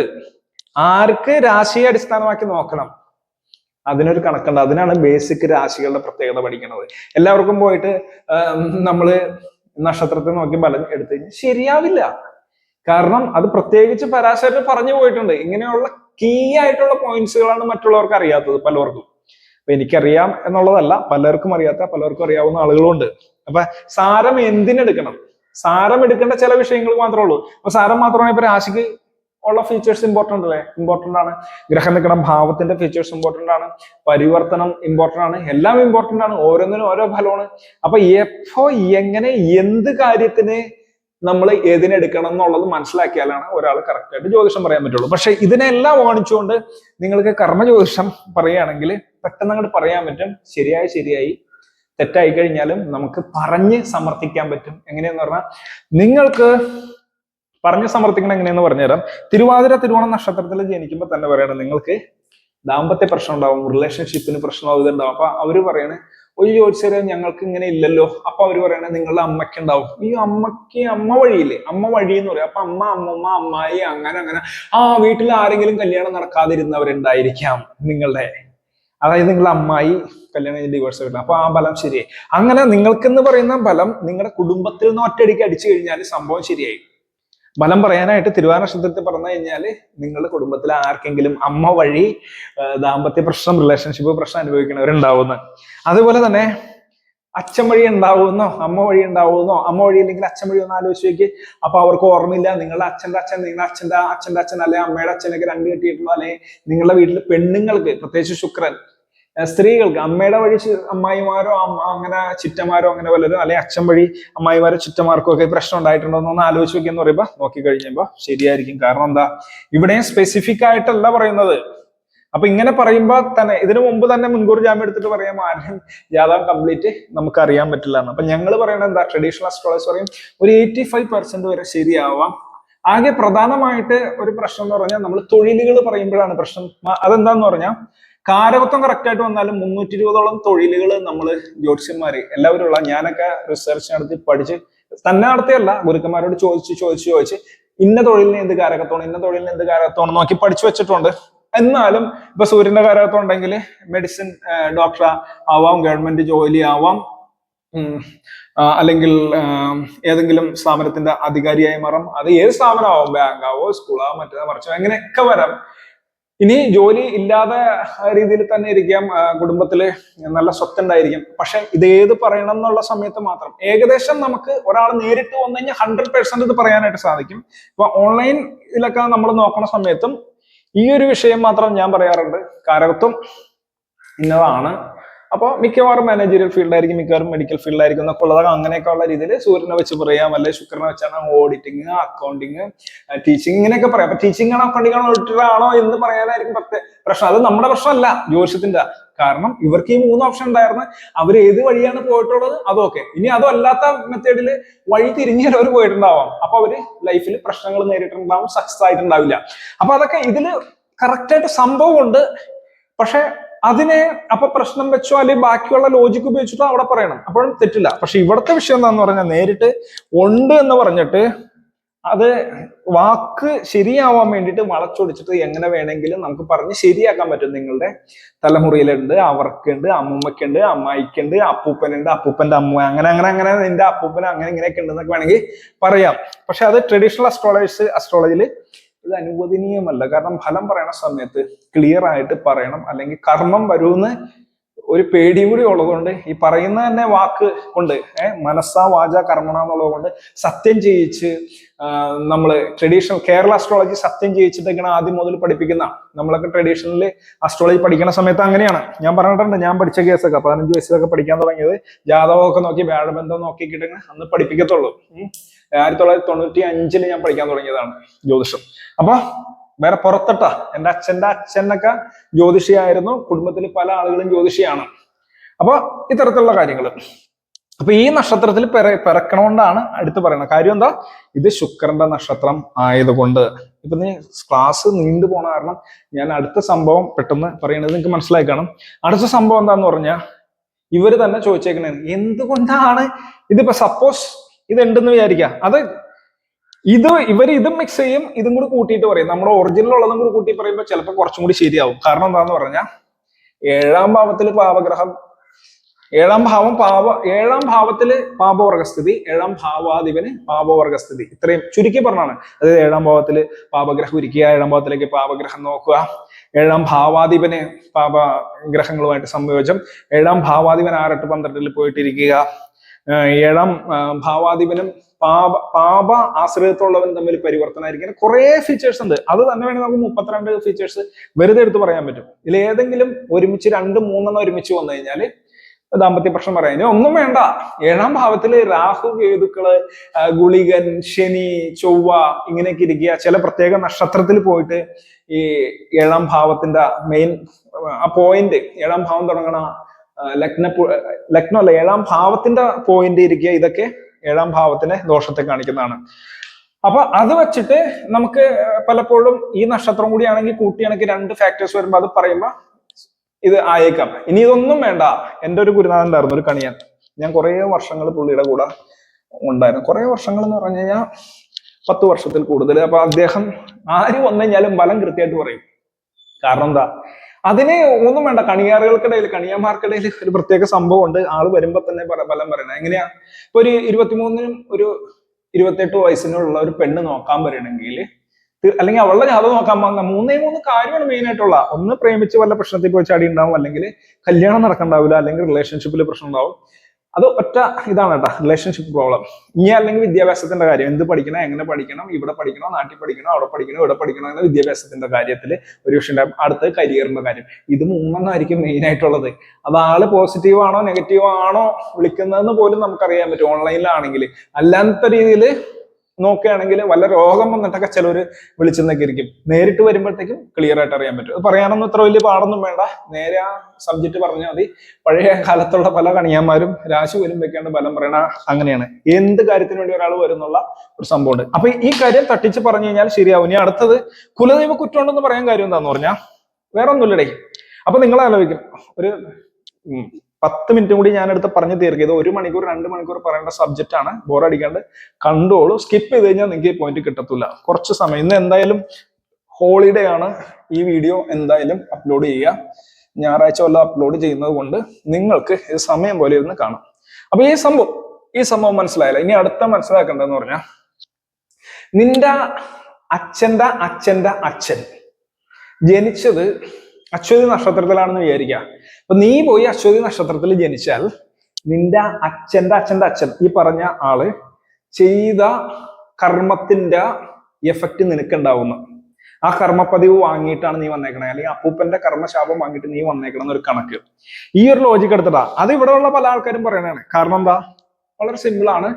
ആർക്ക് രാശിയെ അടിസ്ഥാനമാക്കി നോക്കണം, അതിനൊരു കണക്കുണ്ട്. അതിനാണ് ബേസിക് രാശികളുടെ പ്രത്യേകത പഠിക്കുന്നത്. എല്ലാവർക്കും പോയിട്ട് നമ്മള് നക്ഷത്രത്തെ നോക്കി ഫലം എടുത്തു കഴിഞ്ഞാൽ ശരിയാവില്ല. കാരണം അത് പ്രത്യേകിച്ച് പരാശരർ പറഞ്ഞു പോയിട്ടുണ്ട്. ഇങ്ങനെയുള്ള കീ ആയിട്ടുള്ള പോയിന്റ്സുകളാണ് മറ്റുള്ളവർക്ക് അറിയാത്തത് പലർക്കും. അപ്പൊ എനിക്കറിയാം എന്നുള്ളതല്ല, പലർക്കും അറിയാത്ത, പലർക്കും അറിയാവുന്ന ആളുകളുണ്ട്. അപ്പൊ സാരം എന്തിനെടുക്കണം, സാരം എടുക്കേണ്ട ചില വിഷയങ്ങൾ മാത്രമേ ഉള്ളൂ. അപ്പൊ സാരം മാത്രമാണ് ഇപ്പൊ രാശിക്ക് ഉള്ള ഫീച്ചേഴ്സ് ഇമ്പോർട്ടന്റ് അല്ലേ, ഇമ്പോർട്ടന്റ് ആണ്. ഗ്രഹം നിൽക്കണം ഭാവത്തിന്റെ ഫീച്ചേഴ്സ് ഇമ്പോർട്ടന്റ് ആണ്, പരിവർത്തനം ഇമ്പോർട്ടന്റ് ആണ്, എല്ലാം ഇമ്പോർട്ടന്റ് ആണ്. ഓരോന്നിനും ഓരോ ഫലമാണ്. അപ്പൊ എപ്പോ എങ്ങനെ എന്ത് കാര്യത്തിന് നമ്മൾ ഏതിനെടുക്കണം എന്നുള്ളത് മനസ്സിലാക്കിയാലാണ് ഒരാൾ കറക്റ്റ് ആയിട്ട് ജ്യോതിഷം പറയാൻ പറ്റുള്ളൂ. പക്ഷെ ഇതിനെല്ലാം ഓണിച്ചുകൊണ്ട് നിങ്ങൾക്ക് കർമ്മ ജ്യോതിഷം പറയുകയാണെങ്കിൽ പെട്ടെന്ന് അങ്ങോട്ട് പറയാൻ പറ്റും. ശരിയായി തെറ്റായി കഴിഞ്ഞാലും നമുക്ക് പറഞ്ഞ് സമർത്ഥിക്കാൻ പറ്റും. എങ്ങനെയെന്ന് പറഞ്ഞാൽ നിങ്ങൾക്ക് പറഞ്ഞ് സമർത്ഥിക്കണം എങ്ങനെയെന്ന് പറഞ്ഞുതരാം. തിരുവാതിര തിരുവോണം നക്ഷത്രത്തിൽ ജനിക്കുമ്പോൾ തന്നെ പറയണം നിങ്ങൾക്ക് ദാമ്പത്യ പ്രശ്നം ഉണ്ടാവും, റിലേഷൻഷിപ്പിന് പ്രശ്നമാവും, ഇതുണ്ടാവും. അപ്പൊ അവര് പറയണേ ഒരു ചോദിച്ചാൽ ഞങ്ങൾക്ക് ഇങ്ങനെ ഇല്ലല്ലോ. അപ്പൊ അവര് പറയണേ നിങ്ങളുടെ അമ്മയ്ക്ക് ഉണ്ടാവും. ഈ അമ്മയ്ക്ക് അമ്മ വഴിയില്ലേ, അമ്മ വഴി എന്ന് പറയും. അപ്പൊ അമ്മ, അമ്മമ്മ, അമ്മായി, അങ്ങനെ വീട്ടിൽ ആരെങ്കിലും കല്യാണം നടക്കാതിരുന്നവരുണ്ടായിരിക്കാം നിങ്ങളുടെ, അതായത് നിങ്ങളുടെ അമ്മായി കല്യാണം ഡിവോഴ്സ് കിട്ടണം. അപ്പൊ ആ ഫലം ശരിയായി. അങ്ങനെ നിങ്ങൾക്കെന്ന് പറയുന്ന ഫലം നിങ്ങളുടെ കുടുംബത്തിൽ നിന്ന് ഒറ്റയടിക്ക് അടിച്ചു കഴിഞ്ഞാൽ സംഭവം ശരിയായി. ഫലം പറയാനായിട്ട് തിരുവാതിര നക്ഷത്രത്തിൽ പറഞ്ഞു കഴിഞ്ഞാൽ നിങ്ങളുടെ കുടുംബത്തിലെ ആർക്കെങ്കിലും അമ്മ വഴി ദാമ്പത്യ പ്രശ്നം, റിലേഷൻഷിപ്പ് പ്രശ്നം അനുഭവിക്കുന്നവരുണ്ടാവുന്നു. അതുപോലെ തന്നെ അച്ഛൻ വഴി ഉണ്ടാവുന്നോ അമ്മ വഴി ഉണ്ടാവുന്നോ, അമ്മ വഴി അല്ലെങ്കിൽ അച്ഛൻ വഴി ഒന്ന് ആലോചിച്ച് നോക്കി. അപ്പൊ അവർക്ക് ഓർമ്മയില്ല നിങ്ങളുടെ അച്ഛന്റെ അച്ഛൻ, നിങ്ങളുടെ അച്ഛന്റെ അച്ഛൻ അല്ലെങ്കിൽ അമ്മയുടെ അച്ഛനൊക്കെ രണ്ട് കെട്ടിയിട്ടുണ്ടോ, അല്ലെങ്കിൽ നിങ്ങളുടെ വീട്ടിൽ പെണ്ണുങ്ങൾക്ക് പ്രത്യേകിച്ച് ശുക്രൻ, സ്ത്രീകൾക്ക് അമ്മയുടെ വഴി അമ്മായിമാരോ അങ്ങനെ ചിറ്റമാരോ അങ്ങനെ വല്ലതും, അല്ലെങ്കിൽ അച്ഛൻ വഴി അമ്മായിമാരോ ചിറ്റമാർക്കോ ഒക്കെ പ്രശ്നം ഉണ്ടായിട്ടുണ്ടോ എന്ന് ആലോചിച്ച് നോക്കിയെന്ന് പറയുമ്പോ നോക്കി കഴിയുമ്പോ ശരിയായിരിക്കും. കാരണം എന്താ, ഇവിടെയും സ്പെസിഫിക് ആയിട്ടല്ല പറയുന്നത്. അപ്പൊ ഇങ്ങനെ പറയുമ്പോ തന്നെ ഇതിനു മുമ്പ് തന്നെ മുൻകൂർ ജാമ്യം എടുത്തിട്ട് പറയാം ആരും ജാതകം കംപ്ലീറ്റ് നമുക്ക് അറിയാൻ പറ്റില്ല എന്ന്. അപ്പൊ ഞങ്ങൾ പറയണത് എന്താ, ട്രഡീഷണൽ അസ്ട്രോളജി പറയും ഒരു 85% വരെ ശരിയാവാം. ആകെ പ്രധാനമായിട്ട് ഒരു പ്രശ്നം എന്ന് പറഞ്ഞാൽ നമ്മൾ തൊഴിലുകൾ പറയുമ്പോഴാണ് പ്രശ്നം. അതെന്താന്ന് പറഞ്ഞാൽ കാരകത്വം കറക്റ്റ് ആയിട്ട് വന്നാലും 320ഓളം തൊഴിലുകൾ നമ്മൾ ജ്യോത്സ്യന്മാര് എല്ലാവരും ഉള്ള, ഞാനൊക്കെ റിസർച്ച് നടത്തി പഠിച്ച് തന്നെ നടത്തിയല്ല, ഗുരുക്കന്മാരോട് ചോദിച്ച് ഇന്ന തൊഴിലിന് എന്ത് കാരകത്വമാണ്, ഇന്ന തൊഴിലിന് എന്ത് കാരകത്വമാണ് നോക്കി പഠിച്ചു വെച്ചിട്ടുണ്ട്. എന്നാലും ഇപ്പൊ സൂര്യന്റെ കാരകത്വം ഉണ്ടെങ്കിൽ മെഡിസിൻ ഡോക്ടർ ആവാം, ഗവൺമെന്റ് ജോലി ആവാം, അല്ലെങ്കിൽ ഏതെങ്കിലും സ്ഥാപനത്തിന്റെ അധികാരിയായി മാറാം. അത് ഏത് സ്ഥാപനമാവും, ബാങ്കാവോ സ്കൂളാവോ മറ്റേതോ മറിച്ചോ എങ്ങനെയൊക്കെ വരാം. ഇനി ജോലി ഇല്ലാതെ രീതിയിൽ തന്നെ ഇരിക്കാം, കുടുംബത്തില് നല്ല സ്വത്തുണ്ടായിരിക്കും. പക്ഷെ ഇത് ഏത് പറയണം എന്നുള്ള സമയത്ത് മാത്രം ഏകദേശം നമുക്ക് ഒരാൾ നേരിട്ട് വന്നു കഴിഞ്ഞാൽ 100% ഇത് പറയാനായിട്ട് സാധിക്കും. ഇപ്പൊ ഓൺലൈൻ ഇതിലൊക്കെ നമ്മൾ നോക്കുന്ന സമയത്തും ഈ ഒരു വിഷയം മാത്രം ഞാൻ പറയാറുണ്ട്, കാരകത്വം ഇന്നതാണ്. അപ്പോൾ മിക്കവാറും മാനേജറിയൽ ഫീൽഡായിരിക്കും, മിക്കവാറും മെഡിക്കൽ ഫീൽഡായിരിക്കും എന്നൊക്കെ ഉള്ളത്. അങ്ങനെയൊക്കെ ഉള്ള രീതിയിൽ സൂര്യനെ വെച്ച് പറയാം, അല്ലെ ശുക്രനെ വെച്ചാണ് ഓഡിറ്റിങ്, അക്കൗണ്ടിങ്, ടീച്ചിങ് ഇങ്ങനെയൊക്കെ പറയാം. അപ്പൊ ടീച്ചിങ് ആണോ അക്കൗണ്ടിങ് ആണോ ഓഡിറ്റർ ആണോ എന്ന് പറയാനായിരിക്കും പ്രശ്നം. അത് നമ്മുടെ പ്രശ്നമല്ല, ജ്യോതിഷത്തിന്റെ. കാരണം ഇവർക്ക് ഈ 3 ഓപ്ഷൻ ഉണ്ടായിരുന്നു, അവർ ഏത് വഴിയാണ് പോയിട്ടുള്ളത് അതൊക്കെ. ഇനി അതല്ലാത്ത മെത്തേഡിൽ വഴി തിരിഞ്ഞാൽ അവർ പോയിട്ടുണ്ടാവാം. അപ്പൊ അവര് ലൈഫിൽ പ്രശ്നങ്ങൾ നേരിട്ടുണ്ടാവും, സക്സസ് ആയിട്ടുണ്ടാവില്ല. അപ്പൊ അതൊക്കെ ഇതില് കറക്റ്റ് ആയിട്ട് സംഭവമുണ്ട്. പക്ഷെ അതിനെ അപ്പൊ പ്രശ്നം വെച്ചോ അല്ലെങ്കിൽ ബാക്കിയുള്ള ലോജിക്ക് ഉപയോഗിച്ചിട്ടോ അവിടെ പറയണം, അപ്പോഴും തെറ്റില്ല. പക്ഷെ ഇവിടുത്തെ വിഷയം എന്താന്ന് പറഞ്ഞാൽ നേരിട്ട് ഉണ്ട് എന്ന് പറഞ്ഞിട്ട് അത് വാക്ക് ശരിയാവാൻ വേണ്ടിയിട്ട് വളച്ചൊടിച്ചിട്ട് എങ്ങനെ വേണമെങ്കിലും നമുക്ക് പറഞ്ഞ് ശരിയാക്കാൻ പറ്റും. നിങ്ങളുടെ തലമുറയിലുണ്ട്, അവർക്കുണ്ട്, അമ്മൂമ്മക്കുണ്ട്, അമ്മായിക്കുണ്ട്, അപ്പൂപ്പനുണ്ട്, അപ്പൂപ്പന്റെ അമ്മ, അങ്ങനെ അങ്ങനെ അങ്ങനെ നിന്റെ അപ്പൂപ്പന് അങ്ങനെ ഇങ്ങനെയൊക്കെ ഉണ്ടെന്നൊക്കെ വേണമെങ്കിൽ പറയാം. പക്ഷെ അത് ട്രഡീഷണൽ അസ്ട്രോളജിയിൽ ഇത് അനുവദനീയമല്ല. കാരണം ഫലം പറയണ സമയത്ത് ക്ലിയർ ആയിട്ട് പറയണം, അല്ലെങ്കിൽ കർമ്മം വരുമെന്ന് ഒരു പേടിയും കൂടി ഉള്ളതുകൊണ്ട് ഈ പറയുന്ന തന്നെ വാക്ക് കൊണ്ട് മനസ്സാ വാച കർമ്മണ എന്നുള്ളത് കൊണ്ട് സത്യം ചെയ്യിച്ച് നമ്മള് ട്രഡീഷണൽ കേരള അസ്ട്രോളജി സത്യം ചെയ്യിച്ചിട്ടൊക്കെയാണ് ആദ്യം മുതൽ പഠിപ്പിക്കുന്ന. നമ്മളൊക്കെ ട്രഡീഷണൽ അസ്ട്രോളജി പഠിക്കുന്ന സമയത്ത് അങ്ങനെയാണ്. ഞാൻ പറഞ്ഞിട്ടുണ്ട്, ഞാൻ പഠിച്ച കേസൊക്കെ 15 വയസ്സിലൊക്കെ പഠിക്കാൻ തുടങ്ങിയത് ജാതകമൊക്കെ നോക്കി വ്യാഴബന്ധം നോക്കിക്കിട്ട് അന്ന് പഠിപ്പിക്കത്തുള്ളൂ. 1995 ഞാൻ പഠിക്കാൻ തുടങ്ങിയതാണ് ജ്യോതിഷം. അപ്പൊ വേറെ പുറത്തട്ട എൻ്റെ അച്ഛൻ്റെ അച്ഛനൊക്കെ ജ്യോതിഷിയായിരുന്നു, കുടുംബത്തിൽ പല ആളുകളും ജ്യോതിഷിയാണ്. അപ്പൊ ഇത്തരത്തിലുള്ള കാര്യങ്ങൾ. അപ്പൊ ഈ നക്ഷത്രത്തിൽ പിറക്കണോണ്ടാണ് അടുത്ത് പറയുന്നത്. കാര്യം എന്താ, ഇത് ശുക്രന്റെ നക്ഷത്രം ആയതുകൊണ്ട്. ഇപ്പൊ നീ ക്ലാസ് നീണ്ടു പോണ കാരണം ഞാൻ അടുത്ത സംഭവം പെട്ടെന്ന് പറയണത് നിങ്ങൾക്ക് മനസ്സിലായി കാണും. അടുത്ത സംഭവം എന്താന്ന് പറഞ്ഞാൽ ഇവര് തന്നെ ചോദിച്ചേക്കണേ, എന്തുകൊണ്ടാണ് ഇതിപ്പോ സപ്പോസ് ഇത് ഉണ്ടെന്ന് വിചാരിക്കുക, അത് ഇവര് ഇതും മിക്സ് ചെയ്യും, ഇതും കൂടി കൂട്ടിയിട്ട് പറയും. നമ്മുടെ ഒറിജിനൽ ഉള്ളതും കൂടി കൂട്ടി പറയുമ്പോൾ ചിലപ്പോൾ കുറച്ചും കൂടി ശരിയാവും. കാരണം എന്താന്ന് പറഞ്ഞാൽ 7ാം ഭാവത്തിൽ പാപഗ്രഹം, 7ാം ഭാവത്തില് പാപവർഗസ്ഥിതി, 7ാം ഭാവാധിപന് പാപവർഗസ്ഥിതി. ഇത്രയും ചുരുക്കി പറഞ്ഞാണ്. അതായത് 7ാം ഭാവത്തില് പാപഗ്രഹം ഇരിക്കുക, 7ാം ഭാവത്തിലേക്ക് പാപഗ്രഹം നോക്കുക, 7ാം ഭാവാധിപന് പാപഗ്രഹങ്ങളുമായിട്ട് സംയോജം, 7ാം ഭാവാധിപൻ 6, 8, 12 പോയിട്ടിരിക്കുക, 7ാം ഭാവാധിപനും പാപ ആശ്രയത്തുള്ളവനും തമ്മിൽ പരിവർത്തനമായിരിക്കും. കുറെ ഫീച്ചേഴ്സ് ഉണ്ട്. അത് തന്നെ വേണമെങ്കിൽ നമുക്ക് 32 ഫീച്ചേഴ്സ് വെറുതെ എടുത്ത് പറയാൻ പറ്റും. ഇതിൽ ഏതെങ്കിലും ഒരുമിച്ച് 2, 3 ഒരുമിച്ച് വന്നു കഴിഞ്ഞാൽ ദാമ്പത്യ പ്രശ്നം പറയാം. ഇനി ഒന്നും വേണ്ട. 7ാം ഭാവത്തില് രാഹു, കേതുക്കള്, ഗുളികൻ, ശനി, ചൊവ്വ ഇങ്ങനെയൊക്കെ ഇരിക്കുക. ചില പ്രത്യേക നക്ഷത്രത്തിൽ പോയിട്ട് ഈ 7ാം ഭാവത്തിന്റെ മെയിൻ ആ പോയിന്റ്, 7ാം ഭാവം തുടങ്ങണ ലഗ്നമല്ല 7ാം ഭാവത്തിന്റെ പോയിന്റ് ഇരിക്കുക. ഇതൊക്കെ 7ാം ഭാവത്തിനെ ദോഷത്തെ കാണിക്കുന്നതാണ്. അപ്പൊ അത് വെച്ചിട്ട് നമുക്ക് പലപ്പോഴും ഈ നക്ഷത്രം കൂടിയാണെങ്കിൽ കൂട്ടിയാണെങ്കിൽ 2 ഫാക്ടേഴ്സ് വരുമ്പോൾ അത് പറയുമ്പോൾ ഇത് ആയേക്കാം. ഇനി ഇതൊന്നും വേണ്ട. എൻ്റെ ഒരു ഗുരുനാഥൻ ഉണ്ടായിരുന്നു, ഒരു കണിയാൻ. ഞാൻ കുറെ വർഷങ്ങൾ പുള്ളിയുടെ കൂടെ ഉണ്ടായിരുന്നു. കുറെ വർഷങ്ങൾ എന്ന് പറഞ്ഞു കഴിഞ്ഞാൽ 10 വർഷത്തിൽ കൂടുതൽ. അപ്പൊ അദ്ദേഹം ആര് വന്നു കഴിഞ്ഞാലും ബലം കൃത്യമായിട്ട് പറയും. കാരണം എന്താ, അതിന് ഒന്നും വേണ്ട. കണിയാറുകൾക്കിടയിൽ, കണിയാന്മാർക്കിടയിൽ ഒരു പ്രത്യേക സംഭവം ഉണ്ട്. ആള് വരുമ്പോ തന്നെ ബലം പറയണത് എങ്ങനെയാ. ഇപ്പൊ ഒരു 23-നും ഒരു 28 വയസ്സിനുള്ള ഒരു പെണ്ണ് നോക്കാൻ പറയണമെങ്കിൽ, അല്ലെങ്കിൽ അവളുടെ ജാതകം നോക്കാൻ വന്ന 3 കാര്യമാണ് മെയിൻ ആയിട്ടുള്ള. ഒന്ന്, പ്രേമിച്ച് വല്ല പ്രശ്നത്തിൽ പോയി ചാടി ഉണ്ടാവും, അല്ലെങ്കിൽ കല്യാണം നടക്കണ്ടാവില്ല, അല്ലെങ്കിൽ റിലേഷൻഷിപ്പിൽ പ്രശ്നം ഉണ്ടാവും. അത് ഒറ്റ ഇതാണ് കേട്ടോ, റിലേഷൻഷിപ്പ് പ്രോബ്ലം. ഇനി അല്ലെങ്കിൽ വിദ്യാഭ്യാസത്തിന്റെ കാര്യം, എന്ത് പഠിക്കണം, എങ്ങനെ പഠിക്കണം, ഇവിടെ പഠിക്കണോ, നാട്ടിൽ പഠിക്കണോ, അവിടെ പഠിക്കണോ, ഇവിടെ പഠിക്കണോ എന്ന വിദ്യാഭ്യാസത്തിന്റെ കാര്യത്തിൽ ഒരു വിഷയം ഉണ്ടാവും. അടുത്ത് കരിയറിന്റെ കാര്യം. ഇത് 3 മെയിൻ ആയിട്ടുള്ളത്. അത് ആള് പോസിറ്റീവ് ആണോ നെഗറ്റീവ് ആണോ വിളിക്കുന്നതെന്ന് പോലും നമുക്കറിയാൻ പറ്റും ഓൺലൈനിലാണെങ്കിൽ. അല്ലാത്ത രീതിയിൽ നോക്കുകയാണെങ്കിൽ വല്ല രോഗം വന്നിട്ടൊക്കെ ചിലര് വിളിച്ചെന്നൊക്കെ ഇരിക്കും. നേരിട്ട് വരുമ്പോഴത്തേക്കും ക്ലിയർ ആയിട്ട് അറിയാൻ പറ്റും. അത് പറയാനൊന്നും ഇത്ര വലിയ പാടൊന്നും വേണ്ട. നേരെ ആ സബ്ജക്ട് പറഞ്ഞാൽ മതി. പഴയ കാലത്തുള്ള പല കണിയന്മാരും രാശി പോലും വെക്കാണ്ട് ബലം പറയണ അങ്ങനെയാണ്. എന്ത് കാര്യത്തിന് വേണ്ടി ഒരാൾ വരുന്നുള്ള ഒരു സംഭവമുണ്ട്. അപ്പൊ ഈ കാര്യം തട്ടിച്ച് പറഞ്ഞു കഴിഞ്ഞാൽ ശരിയാവും. ഇനി അടുത്തത് കുലദൈവ കുറ്റമുണ്ടെന്ന് പറയാൻ കാര്യം എന്താന്ന് പറഞ്ഞാൽ വേറെ ഒന്നുമില്ലടേ. അപ്പൊ നിങ്ങൾ ആലോചിക്കും, ഒരു 10 മിനിറ്റ് കൂടി ഞാൻ എടുത്ത് പറഞ്ഞു തീർക്കിയത് 1 മണിക്കൂർ 2 മണിക്കൂർ പറയേണ്ട സബ്ജക്റ്റ് ആണ്. ബോറടിക്കാണ്ട് കണ്ടോളൂ. സ്കിപ്പ് ചെയ്ത് കഴിഞ്ഞാൽ നിങ്ങൾക്ക് ഈ പോയിന്റ് കിട്ടത്തില്ല. കുറച്ച് സമയം. ഇന്ന് എന്തായാലും ഹോളിഡേ ആണ്. ഈ വീഡിയോ എന്തായാലും അപ്ലോഡ് ചെയ്യുക. ഞായറാഴ്ച വല്ല അപ്ലോഡ് ചെയ്യുന്നത് കൊണ്ട് നിങ്ങൾക്ക് ഇത് സമയം പോലെ ഇരുന്ന് കാണാം. അപ്പൊ ഈ സംഭവം മനസ്സിലായില്ല. ഇനി അടുത്ത മനസ്സിലാക്കേണ്ടതെന്ന് പറഞ്ഞാൽ, നിന്റെ അച്ഛന്റെ അച്ഛന്റെ അച്ഛൻ ജനിച്ചത് അശ്വതി നക്ഷത്രത്തിലാണെന്ന് വിചാരിക്കുക. അപ്പൊ നീ പോയി അശ്വതി നക്ഷത്രത്തിൽ ജനിച്ചാൽ നിന്റെ അച്ഛന്റെ അച്ഛന്റെ അച്ഛൻ, ഈ പറഞ്ഞ ആള് ചെയ്ത കർമ്മത്തിന്റെ എഫക്റ്റ് നിനക്കുണ്ടാവുന്നു. ആ കർമ്മപ്പതിവ് വാങ്ങിയിട്ടാണ് നീ വന്നേക്കണേ, അല്ലെങ്കിൽ അപ്പൂപ്പന്റെ കർമ്മശാപം വാങ്ങിയിട്ട് നീ വന്നേക്കണം എന്നൊരു കണക്ക്. ഈ ഒരു ലോജിക്ക് എടുത്തിട്ടാ അത് ഇവിടെ ഉള്ള പല ആൾക്കാരും പറയണതാണ്. കാരണം എന്താ, വളരെ സിമ്പിൾ ആണ്.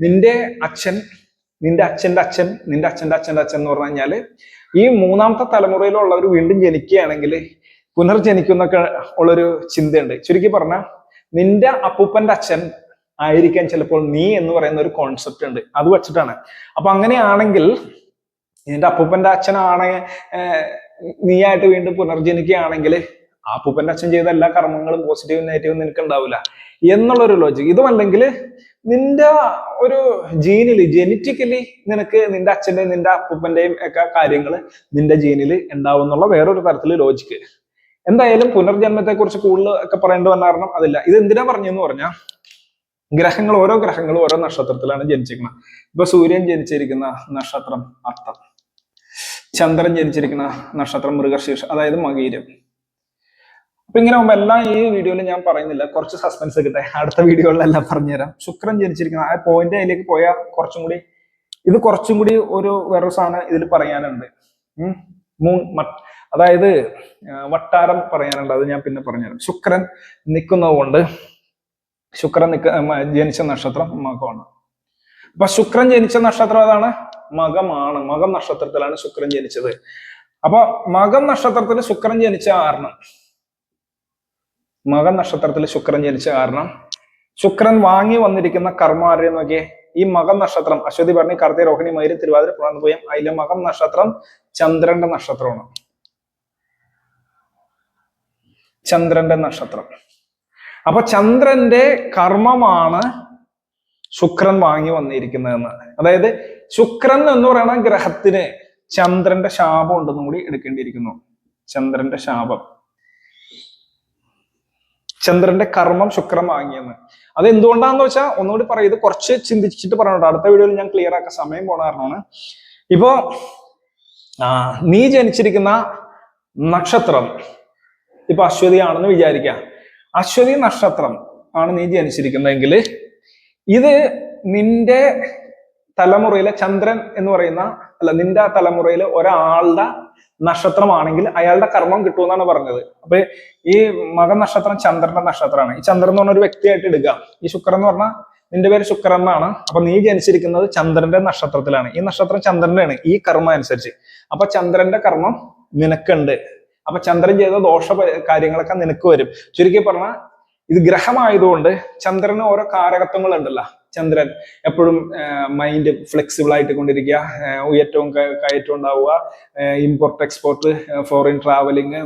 നിന്റെ അച്ഛൻ, നിന്റെ അച്ഛന്റെ അച്ഛൻ, നിന്റെ അച്ഛന്റെ അച്ഛന്റെ അച്ഛൻ എന്ന് പറഞ്ഞു കഴിഞ്ഞാല് ഈ 3ാമത്തെ തലമുറയിലുള്ളവർ വീണ്ടും ജനിക്കുകയാണെങ്കിൽ പുനർജനിക്കുന്നൊക്കെ ഉള്ളൊരു ചിന്തയുണ്ട്. ചുരുക്കി പറഞ്ഞാൽ നിന്റെ അപ്പൂപ്പന്റെ അച്ഛൻ ആയിരിക്കാൻ ചിലപ്പോൾ നീ എന്ന് പറയുന്ന ഒരു കോൺസെപ്റ്റ് ഉണ്ട്. അത് വെച്ചിട്ടാണ്. അപ്പൊ അങ്ങനെയാണെങ്കിൽ നിന്റെ അപ്പൂപ്പന്റെ അച്ഛനാണ് നീയായിട്ട് വീണ്ടും പുനർജനിക്കുകയാണെങ്കിൽ ആ അപ്പൂപ്പന്റെ അച്ഛൻ ചെയ്ത എല്ലാ കർമ്മങ്ങളും പോസിറ്റീവും നെഗറ്റീവും നിനക്ക് ഉണ്ടാവില്ല എന്നുള്ളൊരു ലോജിക്ക്. ഇതുമല്ലെങ്കിൽ നിന്റെ ഒരു ജെനറ്റിക്കലി നിനക്ക് നിന്റെ അച്ഛന്റെയും നിന്റെ അപ്പൂപ്പന്റെയും ഒക്കെ കാര്യങ്ങൾ നിന്റെ ജീനിൽ ഉണ്ടാവും എന്നുള്ള വേറൊരു തരത്തില് ലോജിക്ക്. എന്തായാലും പുനർജന്മത്തെ കുറിച്ച് കൂടുതൽ ഒക്കെ പറയേണ്ടി വന്ന കാരണം അതില്ല. ഇത് എന്തിനാ പറഞ്ഞെന്ന് പറഞ്ഞാൽ ഓരോ ഗ്രഹങ്ങളും ഓരോ നക്ഷത്രത്തിലാണ് ജനിച്ചിരിക്കുന്നത്. ഇപ്പൊ സൂര്യൻ ജനിച്ചിരിക്കുന്ന നക്ഷത്രം അത്തം, ചന്ദ്രൻ ജനിച്ചിരിക്കുന്ന നക്ഷത്രം മൃഗശീർഷം, അതായത് മകീരം. അപ്പൊ ഇങ്ങനെ ആകുമ്പോ എല്ലാം ഈ വീഡിയോയിൽ ഞാൻ പറയുന്നില്ല, കുറച്ച് സസ്പെൻസ് കിട്ടെ, അടുത്ത വീഡിയോകളിലെല്ലാം പറഞ്ഞുതരാം. ശുക്രൻ ജനിച്ചിരിക്കുന്ന ആ പോയിന്റ് അതിലേക്ക് പോയാൽ കുറച്ചും കൂടി ഒരു വേറൊരു സാധനം ഇതിൽ പറയാനുണ്ട്. അതായത് വട്ടാരം പറയാനുണ്ട്, അത് ഞാൻ പിന്നെ പറഞ്ഞുതരാം. ശുക്രൻ നിൽക്കുന്നത് ജനിച്ച നക്ഷത്രം മകമാണ്. അപ്പൊ ശുക്രൻ ജനിച്ച നക്ഷത്രം അതാണ് മകമാണ്. മകം നക്ഷത്രത്തിലാണ് ശുക്രൻ ജനിച്ചത്. അപ്പൊ മകം നക്ഷത്രത്തിൽ ശുക്രൻ ജനിച്ച കാരണം ശുക്രൻ വാങ്ങി വന്നിരിക്കുന്ന കർമ്മം ആരെന്ന് നോക്കിയേ. ഈ മകം നക്ഷത്രം അശ്വതി, ഭരണി, കാർത്തിക, രോഹിണി, മകരം, തിരുവാതിര, പുണർന്നു പോയം അതിലെ മകം നക്ഷത്രം ചന്ദ്രന്റെ നക്ഷത്രമാണ്. അപ്പൊ ചന്ദ്രന്റെ കർമ്മമാണ് ശുക്രൻ വാങ്ങി വന്നിരിക്കുന്നതെന്ന്. അതായത് ശുക്രൻ എന്ന് പറയുന്ന ഗ്രഹത്തിന് ചന്ദ്രന്റെ ശാപം ഉണ്ടെന്നും കൂടി എടുക്കേണ്ടിയിരിക്കുന്നു. ചന്ദ്രന്റെ ശാപം, ചന്ദ്രന്റെ കർമ്മം ശുക്രൻ വാങ്ങിയെന്ന്. അത് എന്തുകൊണ്ടാന്ന് വെച്ചാൽ ഒന്നുകൂടി പറയും, ഇത് കുറച്ച് ചിന്തിച്ചിട്ട് പറഞ്ഞോട്ടോ, അടുത്ത വീഡിയോയിൽ ഞാൻ ക്ലിയർ ആക്കാൻ സമയം പോണ കാരണമാണ്. ഇപ്പോ നീ ജനിച്ചിരിക്കുന്ന നക്ഷത്രം ഇപ്പൊ അശ്വതി ആണെന്ന് വിചാരിക്കാം. അശ്വതി നക്ഷത്രം ആണ് നീ ജനിച്ചിരിക്കുന്നതെങ്കിൽ ഇത് നിന്റെ തലമുറയിലെ ചന്ദ്രൻ എന്ന് പറയുന്ന നിന്റെ തലമുറയിലെ ഒരാളുടെ നക്ഷത്രമാണെങ്കിൽ അയാളുടെ കർമ്മം കിട്ടുമെന്നാണ് പറഞ്ഞത്. അപ്പൊ ഈ മകൻ നക്ഷത്രം ചന്ദ്രന്റെ നക്ഷത്രമാണ്. ഈ ചന്ദ്രൻ എന്ന് പറഞ്ഞ ഒരു വ്യക്തിയായിട്ട് എടുക്കാം. ഈ ശുക്രൻ എന്ന് പറഞ്ഞാൽ നിന്റെ പേര് ശുക്രൻ എന്നാണ്. അപ്പൊ നീ ജനിച്ചിരിക്കുന്നത് ചന്ദ്രന്റെ നക്ഷത്രത്തിലാണ്. ഈ നക്ഷത്രം ചന്ദ്രന്റെയാണ് ഈ കർമ്മം അനുസരിച്ച്. അപ്പൊ ചന്ദ്രന്റെ കർമ്മം നിനക്കുണ്ട്. അപ്പൊ ചന്ദ്രൻ ചെയ്ത ദോഷ കാര്യങ്ങളൊക്കെ നിനക്ക് വരും. ചുരുക്കി പറഞ്ഞാൽ ഇത് ഗ്രഹമായതുകൊണ്ട് ചന്ദ്രന് ഓരോ കാരകത്വങ്ങൾ ഉണ്ടല്ലോ. ചന്ദ്രൻ എപ്പോഴും മൈൻഡ് ഫ്ലെക്സിബിൾ ആയിട്ട് കൊണ്ടിരിക്കുക, ഉയറ്റവും കയറ്റവും ഉണ്ടാവുക, ഇമ്പോർട്ട് എക്സ്പോർട്ട്, ഫോറിൻ ട്രാവലിങ്,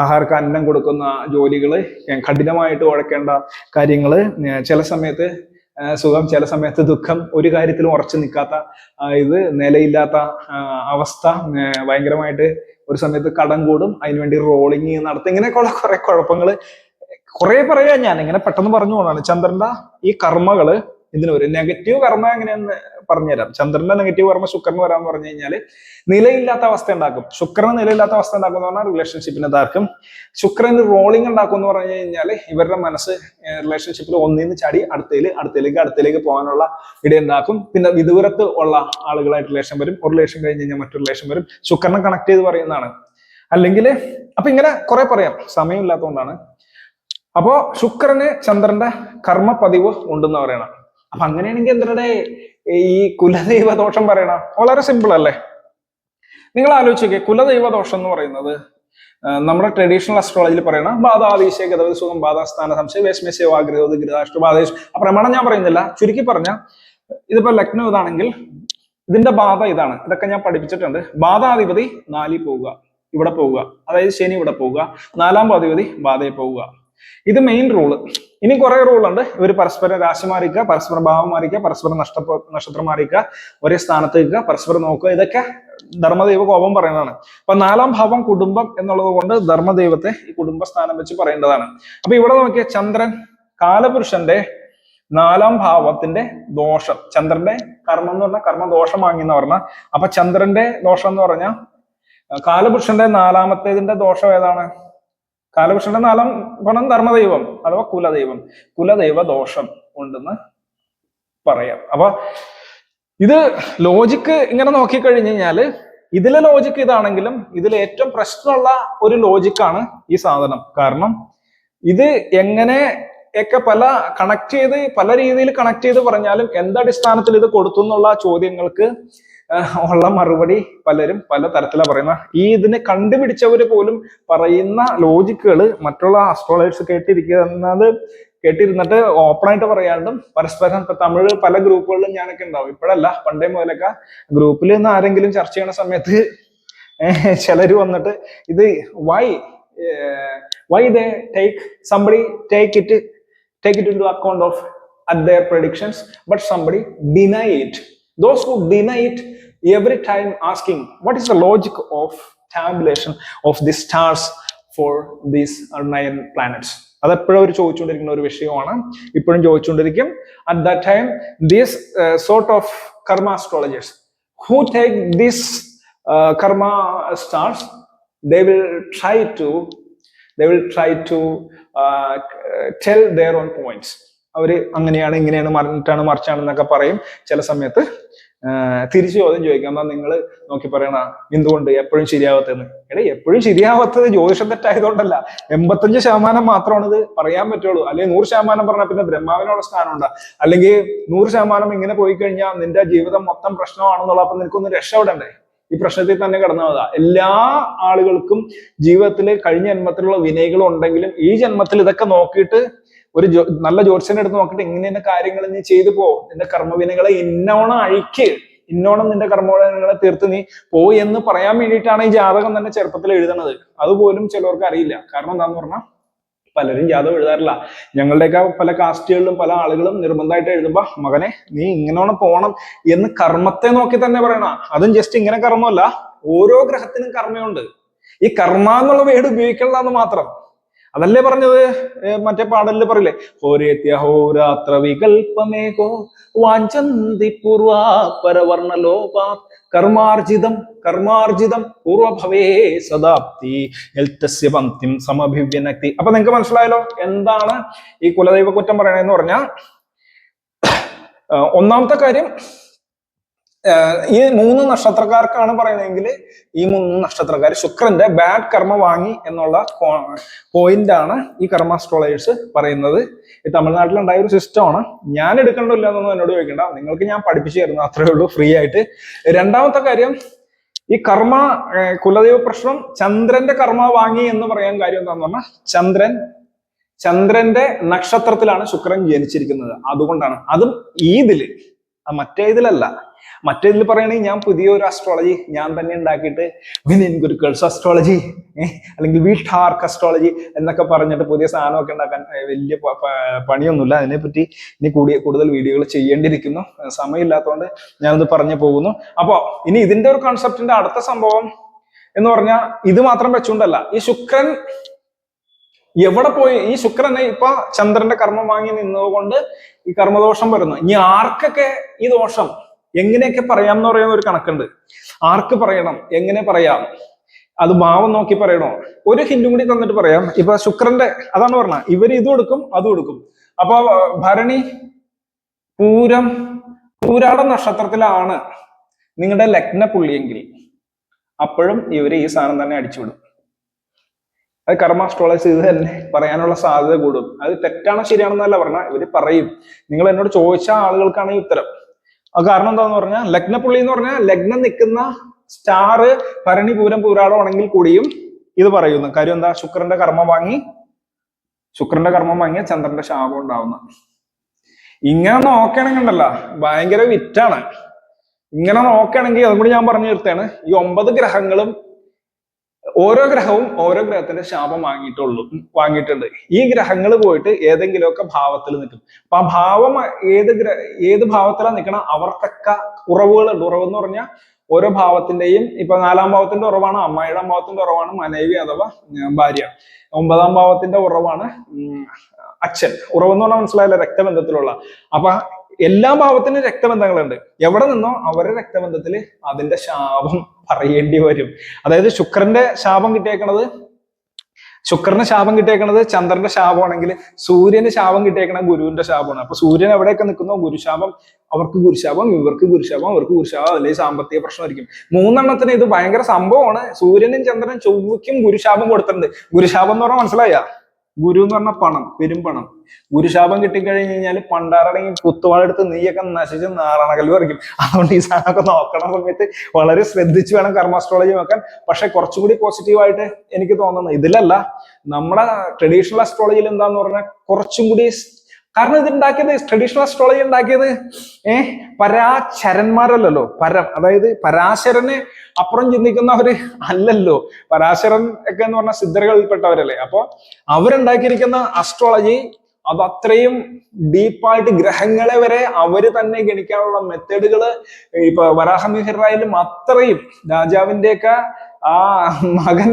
ആഹാരക്ക് അന്നം കൊടുക്കുന്ന ജോലികള്, കഠിനമായിട്ട് ഉഴക്കേണ്ട കാര്യങ്ങള്, ചില സമയത്ത് സുഖം, ചില സമയത്ത് ദുഃഖം, ഒരു കാര്യത്തിലും ഉറച്ചു നിൽക്കാത്ത നിലയില്ലാത്ത അവസ്ഥ, ഭയങ്കരമായിട്ട് ഒരു സമയത്ത് കടം കൂടും, അതിനുവേണ്ടി റോളിങ് നടത്തും, ഇങ്ങനെയൊക്കെയുള്ള കുറെ കുഴപ്പങ്ങള് കുറെ പറയാ. ഞാൻ ഇങ്ങനെ പെട്ടെന്ന് പറഞ്ഞു പോകണാണ്. ചന്ദ്രന്റെ ഈ കർമ്മകള് ഇതിന് ഒരു നെഗറ്റീവ് കർമ്മ എങ്ങനെയാന്ന് പറഞ്ഞുതരാം. ചന്ദ്രന്റെ നെഗറ്റീവ് കർമ്മ ശുക്രന് വരാന്ന് പറഞ്ഞു കഴിഞ്ഞാല് നിലയില്ലാത്ത അവസ്ഥ ഉണ്ടാക്കും. ശുക്രന് നിലയില്ലാത്ത അവസ്ഥ ഉണ്ടാക്കും എന്ന് പറഞ്ഞാൽ റിലേഷൻഷിപ്പിനെ ഇതാക്കും. ശുക്രന് റോളിങ് ഉണ്ടാക്കും എന്ന് പറഞ്ഞു കഴിഞ്ഞാല് ഇവരുടെ മനസ്സ് റിലേഷൻഷിപ്പിൽ ഒന്നിന്ന് ചാടി അടുത്തേക്ക് പോകാനുള്ള ഇടയുണ്ടാക്കും. പിന്നെ വിദൂരത്ത് ഉള്ള ആളുകളായിട്ട് റിലേഷൻ വരും. ഒരു റിലേഷൻ കഴിഞ്ഞ് കഴിഞ്ഞാൽ മറ്റൊരു റിലേഷൻ വരും. ശുക്രനെ കണക്ട് ചെയ്ത് പറയുന്നതാണ്. അല്ലെങ്കിൽ അപ്പൊ ഇങ്ങനെ കുറെ പറയാം, സമയമില്ലാത്തതുകൊണ്ടാണ്. അപ്പോ ശുക്രന് ചന്ദ്രന്റെ കർമ്മ പതിവ് ഉണ്ടെന്ന് പറയണം. അപ്പൊ അങ്ങനെയാണെങ്കിൽ എന്തിനാ ഈ കുലദൈവ ദോഷം പറയണം? വളരെ സിമ്പിൾ അല്ലേ? നിങ്ങൾ ആലോചിക്കേ, കുലദൈവ ദോഷം എന്ന് പറയുന്നത് നമ്മുടെ ട്രഡീഷണൽ അസ്ട്രോളജിയിൽ പറയണം ബാധാദീശ ഗതവത് സുഖം ബാധാസ്ഥാന സംശയ വേശ്മസ്യ ആഗ്രഹം ഗൃഹാഷ്ട ബാധേഷ്. ആ പ്രമാണം ഞാൻ പറയുന്നില്ല. ചുരുക്കി പറഞ്ഞ ഇതിപ്പോ ലഗ്നം ഇതാണെങ്കിൽ ഇതിന്റെ ബാധ ഇതാണ്. ഇതൊക്കെ ഞാൻ പഠിപ്പിച്ചിട്ടുണ്ട്. ബാധാധിപതി 4 പോവുക, ഇവിടെ പോവുക, അതായത് ശനി ഇവിടെ പോവുക, 4ാം അധിപതി ബാധയിൽ പോവുക. ഇത് മെയിൻ റൂള്. ഇനി കുറെ റൂളുണ്ട്. ഇവർ പരസ്പരം രാശി മാറിക്കുക, പരസ്പരം ഭാവം മാറിക്കുക, പരസ്പരം നക്ഷത്രം മാറിക്കുക, ഒരേ സ്ഥാനത്ത് നിൽക്കുക, പരസ്പരം നോക്കുക. ഇതൊക്കെ ധർമ്മദൈവ കോപം പറയുന്നതാണ്. അപ്പൊ 4ാം ഭാവം കുടുംബം എന്നുള്ളത് കൊണ്ട് ധർമ്മദൈവത്തെ ഈ കുടുംബസ്ഥാനം വെച്ച് പറയേണ്ടതാണ്. അപ്പൊ ഇവിടെ നോക്കിയ ചന്ദ്രൻ കാലപുരുഷന്റെ 4ാം ഭാവത്തിന്റെ ദോഷം, ചന്ദ്രന്റെ കർമ്മം എന്ന് പറഞ്ഞാൽ കർമ്മ ദോഷം വാങ്ങിയെന്ന് പറഞ്ഞാൽ, അപ്പൊ ചന്ദ്രന്റെ ദോഷം എന്ന് പറഞ്ഞാൽ കാലപുരുഷന്റെ 4ാമത്തേതിന്റെ ദോഷം ഏതാണ്? കാലപുരുഷന്റെ 4ാം ഗുണം ധർമ്മദൈവം അഥവാ കുലദൈവ ദോഷം ഉണ്ടെന്ന് പറയാം. അപ്പൊ ഇത് ലോജിക്ക് ഇങ്ങനെ നോക്കിക്കഴിഞ്ഞു കഴിഞ്ഞാല് ഇതിലെ ലോജിക്ക് ഇതാണെങ്കിലും ഇതിൽ ഏറ്റവും പ്രശ്നമുള്ള ഒരു ലോജിക്കാണ് ഈ സാധനം. കാരണം ഇത് എങ്ങനെ ഒക്കെ പല രീതിയിൽ കണക്ട് ചെയ്ത് പറഞ്ഞാലും എന്തടിസ്ഥാനത്തിൽ ഇത് കൊടുത്തു എന്നുള്ള ചോദ്യങ്ങൾക്ക് ഉള്ള മറുപടി പലരും പല തരത്തിലാണ് പറയുന്ന. ഇതിനെ കണ്ടുപിടിച്ചവര് പോലും പറയുന്ന ലോജിക്കുകൾ മറ്റുള്ള അസ്ട്രോളജേഴ്സ് കേട്ടിരുന്നിട്ട് ഓപ്പണായിട്ട് പറയാണ്ടും പരസ്പരം തമിഴ് പല ഗ്രൂപ്പുകളിലും ഞാനൊക്കെ ഉണ്ടാവും. ഇപ്പോഴല്ല, പണ്ടേ മുതലൊക്കെ ഗ്രൂപ്പിൽ നിന്ന് ആരെങ്കിലും ചർച്ച ചെയ്യണ സമയത്ത് ചിലര് വന്നിട്ട് ഇത് why they somebody take it into account of at their predictions, but somebody deny it. Those who deny it every time asking what is the logic of tabulation of the stars for these 9 planets. അതെപ്പോഴും അവർ ചോദിച്ചുകൊണ്ടിരിക്കുന്ന ഒരു വിഷയമാണ്, ഇപ്പോഴും ചോദിച്ചുകൊണ്ടിരിക്കും. At that time, these sort of karma astrologers who take this karma stars, they will try to tell their own points. അവര് അങ്ങനെയാണ് ഇങ്ങനെയാണ് മറിച്ചാണെന്നൊക്കെ പറയും. ചില സമയത്ത് തിരിച്ചു ചോദ്യം ചോദിക്കാം, എന്നാ നിങ്ങൾ നോക്കി പറയണ എന്തുകൊണ്ട് എപ്പോഴും ശരിയാവാത്തതെന്ന്. എപ്പോഴും ശരിയാവാത്തത് ജ്യോതിഷം തെറ്റായതുകൊണ്ടല്ല, 85% മാത്രമാണ് ഇത് പറയാൻ പറ്റുള്ളൂ. അല്ലെങ്കിൽ 100% പറഞ്ഞാൽ പിന്നെ ബ്രഹ്മാവിനുള്ള സ്ഥാനമുണ്ട്. അല്ലെങ്കിൽ 100% ഇങ്ങനെ പോയി കഴിഞ്ഞാൽ നിന്റെ ജീവിതം മൊത്തം പ്രശ്നമാണെന്നുള്ള, അപ്പൊ നിനക്കൊന്ന് രക്ഷപ്പെടണ്ടേ? ഈ പ്രശ്നത്തിൽ തന്നെ കിടന്നതാ. എല്ലാ ആളുകൾക്കും ജീവിതത്തിൽ കഴിഞ്ഞ ജന്മത്തിലുള്ള വിനയങ്ങളും ഉണ്ടെങ്കിലും ഈ ജന്മത്തിൽ ഇതൊക്കെ നോക്കിയിട്ട് ഒരു നല്ല ജ്യോത്സ്യന്റെ അടുത്ത് നോക്കിയിട്ട് ഇങ്ങനെ കാര്യങ്ങൾ നീ ചെയ്തു പോ, നിന്റെ കർമ്മവിനകളെ ഇന്നോണം അഴിക്ക്, ഇന്നോണം നിന്റെ കർമ്മവിനകളെ തീർത്ത് നീ പോ എന്ന് പറയാൻ വേണ്ടിയിട്ടാണ് ഈ ജാതകം തന്നെ ചെറുപ്പത്തിൽ എഴുതുന്നത്. അതുപോലും ചിലർക്ക് അറിയില്ല. കാരണം എന്താന്ന് പറഞ്ഞാൽ പലരും ജാതകം എഴുതാറില്ല. ഞങ്ങളുടെയൊക്കെ പല കാസ്റ്റുകളിലും പല ആളുകളും നിർബന്ധമായിട്ട് എഴുതുമ്പോ മകനെ നീ ഇങ്ങനോണം പോണം എന്ന് കർമ്മത്തെ നോക്കി തന്നെ പറയണ. അതും ജസ്റ്റ് ഇങ്ങനെ കർമ്മമല്ല, ഓരോ ഗ്രഹത്തിനും കർമ്മയുണ്ട്. ഈ കർമ്മ എന്നുള്ള വേട് ഉപയോഗിക്കണമെന്ന് മാത്രം. അതല്ലേ പറഞ്ഞത് മറ്റേ പാടലിൽ പറയില്ലേ, ഹോരേത്യഹോരാത്ര വികൽപമേകോ വാഞ്ചന്തി പൂർവാപരവർണ്ണലോപാ കർമാർജിതം പൂർവഭവേ സദാപ്തി എൽതസ്യ പംക്തിം സമഭിവ്യനക്തി. അപ്പൊ നിങ്ങൾക്ക് മനസ്സിലായല്ലോ എന്താണ് ഈ കുലദൈവ കുറ്റം പറയണെന്ന് പറഞ്ഞാൽ. ഒന്നാമത്തെ കാര്യം, ഈ 3 നക്ഷത്രക്കാർക്കാണ് പറയണമെങ്കിൽ ഈ 3 നക്ഷത്രക്കാർ ശുക്രന്റെ ബാഡ് കർമ്മ വാങ്ങി എന്നുള്ള പോയിന്റ് ആണ് ഈ കർമ്മ അസ്ട്രോളജേഴ്സ് പറയുന്നത്. ഈ തമിഴ്നാട്ടിലുണ്ടായ ഒരു സിസ്റ്റമാണ്. ഞാൻ എടുക്കണ്ടില്ല എന്നൊന്നും എന്നോട് ചോദിക്കണ്ട, നിങ്ങൾക്ക് ഞാൻ പഠിപ്പിച്ചു തരുന്നു, അത്രേ ഉള്ളൂ, ഫ്രീ ആയിട്ട്. രണ്ടാമത്തെ കാര്യം, ഈ കർമ്മ കുലദൈവ പ്രശ്നം ചന്ദ്രന്റെ കർമ്മ വാങ്ങി എന്ന് പറയാൻ കാര്യം എന്താന്ന് പറഞ്ഞാൽ ചന്ദ്രന്റെ നക്ഷത്രത്തിലാണ് ശുക്രൻ ജനിച്ചിരിക്കുന്നത്. അതുകൊണ്ടാണ്. അതും മറ്റേ ഇതിലല്ല. മറ്റേതിൽ പറയണെങ്കിൽ ഞാൻ പുതിയൊരു അസ്ട്രോളജി ഞാൻ തന്നെ ഉണ്ടാക്കിയിട്ട് വിനയൻ ഗുരുക്കൾസ് അസ്ട്രോളജി അല്ലെങ്കിൽ വീട്ടാർക്ക് അസ്ട്രോളജി എന്നൊക്കെ പറഞ്ഞിട്ട് പുതിയ സാധനമൊക്കെ ഉണ്ടാക്കാൻ വലിയ പണിയൊന്നുമില്ല. അതിനെപ്പറ്റി ഇനി കൂടുതൽ വീഡിയോകൾ ചെയ്യേണ്ടിയിരിക്കുന്നു. സമയമില്ലാത്തതുകൊണ്ട് ഞാനത് പറഞ്ഞു പോകുന്നു. അപ്പോ ഇനി ഇതിന്റെ ഒരു കോൺസെപ്റ്റിന്റെ അടുത്ത സംഭവം എന്ന് പറഞ്ഞാൽ ഇത് മാത്രം വെച്ചുകൊണ്ടല്ല, ഈ ശുക്രൻ എവിടെ പോയി, ഈ ശുക്രനെ ഇപ്പൊ ചന്ദ്രന്റെ കർമ്മം വാങ്ങി നിന്നതുകൊണ്ട് ഈ കർമ്മദോഷം വരുന്നു. ഇനി ആർക്കൊക്കെ ഈ ദോഷം എങ്ങനെയൊക്കെ പറയാം എന്ന് പറയുന്ന ഒരു കണക്കുണ്ട്. ആർക്ക് പറയണം, എങ്ങനെ പറയാം, അത് ഭാവം നോക്കി പറയണോ? ഒരു ഹിന്ദു കൂടി തന്നിട്ട് പറയാം. ഇപ്പൊ ശുക്രന്റെ അതാണ് പറഞ്ഞ, ഇവർ ഇതും എടുക്കും അതും എടുക്കും. അപ്പൊ ഭരണി പൂരാട നക്ഷത്രത്തിലാണ് നിങ്ങളുടെ ലഗ്ന പുള്ളിയെങ്കിൽ അപ്പോഴും ഇവര് ഈ സാധനം തന്നെ അടിച്ചുവിടും. അത് കർമ്മ അസ്ട്രോളജി ഇത് തന്നെ പറയാനുള്ള സാധ്യത കൂടും. അത് തെറ്റാണോ ശരിയാണെന്നല്ല പറഞ്ഞാൽ ഇവര് പറയും. നിങ്ങൾ എന്നോട് ചോദിച്ച ആളുകൾക്കാണ് ഈ ഉത്തരം. അത് കാരണം എന്താന്ന് പറഞ്ഞാൽ ലഗ്നപ്പുള്ളി എന്ന് പറഞ്ഞാൽ ലഗ്നം നിൽക്കുന്ന സ്റ്റാർ ഭരണി പൂരം പൂരാടം ആണെങ്കിൽ കൂടിയും ഇത് പറയുന്നു. കാര്യം എന്താ? ശുക്രന്റെ കർമ്മം വാങ്ങിയ ചന്ദ്രന്റെ ശാപം ഉണ്ടാവുന്ന. ഇങ്ങനെ നോക്കുകയാണെങ്കിൽ ഉണ്ടല്ലോ ഭയങ്കര വിറ്റാണ്. ഇങ്ങനെ നോക്കുകയാണെങ്കിൽ അതും കൂടി ഞാൻ പറഞ്ഞു തീർത്താണ്. ഈ 9 ഗ്രഹങ്ങളും ഓരോ ഗ്രഹവും ഓരോ ഗ്രഹത്തിന്റെ ശാപം വാങ്ങിയിട്ടുണ്ട്. ഈ ഗ്രഹങ്ങൾ പോയിട്ട് ഏതെങ്കിലുമൊക്കെ ഭാവത്തിൽ നിൽക്കും. അപ്പൊ ആ ഭാവം ഏത് ഭാവത്തിലാണ് നിൽക്കണം, അവർക്കൊക്കെ ഉറവുകളുണ്ട്. ഉറവ് എന്ന് പറഞ്ഞാൽ ഓരോ ഭാവത്തിന്റെയും, ഇപ്പൊ 4-ാം ഭാവത്തിന്റെ ഉറവാണ് അമ്മ, 7-ാം ഭാവത്തിന്റെ ഉറവാണ് മനേവി അഥവാ ഭാര്യ, 9-ാം ഭാവത്തിന്റെ ഉറവാണ് അച്ഛൻ. ഉറവെന്ന് പറഞ്ഞാൽ മനസ്സിലായല്ലോ, രക്തബന്ധത്തിലുള്ള. അപ്പൊ എല്ലാ ഭാവത്തിനും രക്തബന്ധങ്ങളുണ്ട്. എവിടെ നിന്നോ അവരുടെ രക്തബന്ധത്തിൽ അതിന്റെ ശാപം പറയേണ്ടി വരും. അതായത് ശുക്രന്റെ ശാപം കിട്ടിയേക്കണത് ചന്ദ്രന്റെ ശാപമാണെങ്കിൽ സൂര്യന് ശാപം കിട്ടിയേക്കണത് ഗുരുവിന്റെ ശാപമാണ്. അപ്പൊ സൂര്യൻ എവിടെയൊക്കെ നിൽക്കുന്നോ ഗുരുശാപം, അവർക്ക് ഗുരുശാപം, അവർക്ക് ഗുരുശാപം, അല്ലെങ്കിൽ സാമ്പത്തിക പ്രശ്നമായിരിക്കും. 3 ഇത് ഭയങ്കര സംഭവമാണ്. സൂര്യനും ചന്ദ്രനും ചൊവ്വയ്ക്കും ഗുരുശാപം കൊടുത്തിട്ടുണ്ട്. ഗുരുശാപം എന്ന് പറഞ്ഞാൽ മനസ്സിലായ, ഗുരു എന്ന് പറഞ്ഞ പണം, പെരുമ്പണം. ഗുരുശാപം കിട്ടിക്കഴിഞ്ഞ് കഴിഞ്ഞാൽ പണ്ടാറടങ്ങി കുത്തുവാളെടുത്ത് നെയ്യൊക്കെ നശിച്ച് നാറാണകല്ല് പറിക്കും. അതുകൊണ്ട് ഈ സാധനമൊക്കെ നോക്കണ സമയത്ത് വളരെ ശ്രദ്ധിച്ച് വേണം കർമ്മ അസ്ട്രോളജി നോക്കാൻ. പക്ഷെ കുറച്ചുകൂടി പോസിറ്റീവായിട്ട് എനിക്ക് തോന്നുന്നത് ഇതിലല്ല, നമ്മുടെ ട്രഡീഷണൽ അസ്ട്രോളജിയിൽ എന്താന്ന് പറഞ്ഞാൽ കുറച്ചും കൂടി കാരണം ഇത് ഉണ്ടാക്കിയത് ട്രഡീഷണൽ അസ്ട്രോളജി ഉണ്ടാക്കിയത് പരാശരന്മാരല്ലല്ലോ. അതായത് പരാശരന് അപ്പുറം ചിന്തിക്കുന്നവര് അല്ലല്ലോ. പരാശരൻ ഒക്കെ എന്ന് പറഞ്ഞാൽ സിദ്ധകളിൽപ്പെട്ടവരല്ലേ. അപ്പൊ അവരുണ്ടാക്കിയിരിക്കുന്ന അസ്ട്രോളജി അത് അത്രയും ഡീപ്പായിട്ട് ഗ്രഹങ്ങളെ വരെ അവര് തന്നെ ഗണിക്കാനുള്ള മെത്തേഡുകള് ഇപ്പൊ വരാഹമിഹിറായാലും അത്രയും രാജാവിന്റെയൊക്കെ ആ മകൻ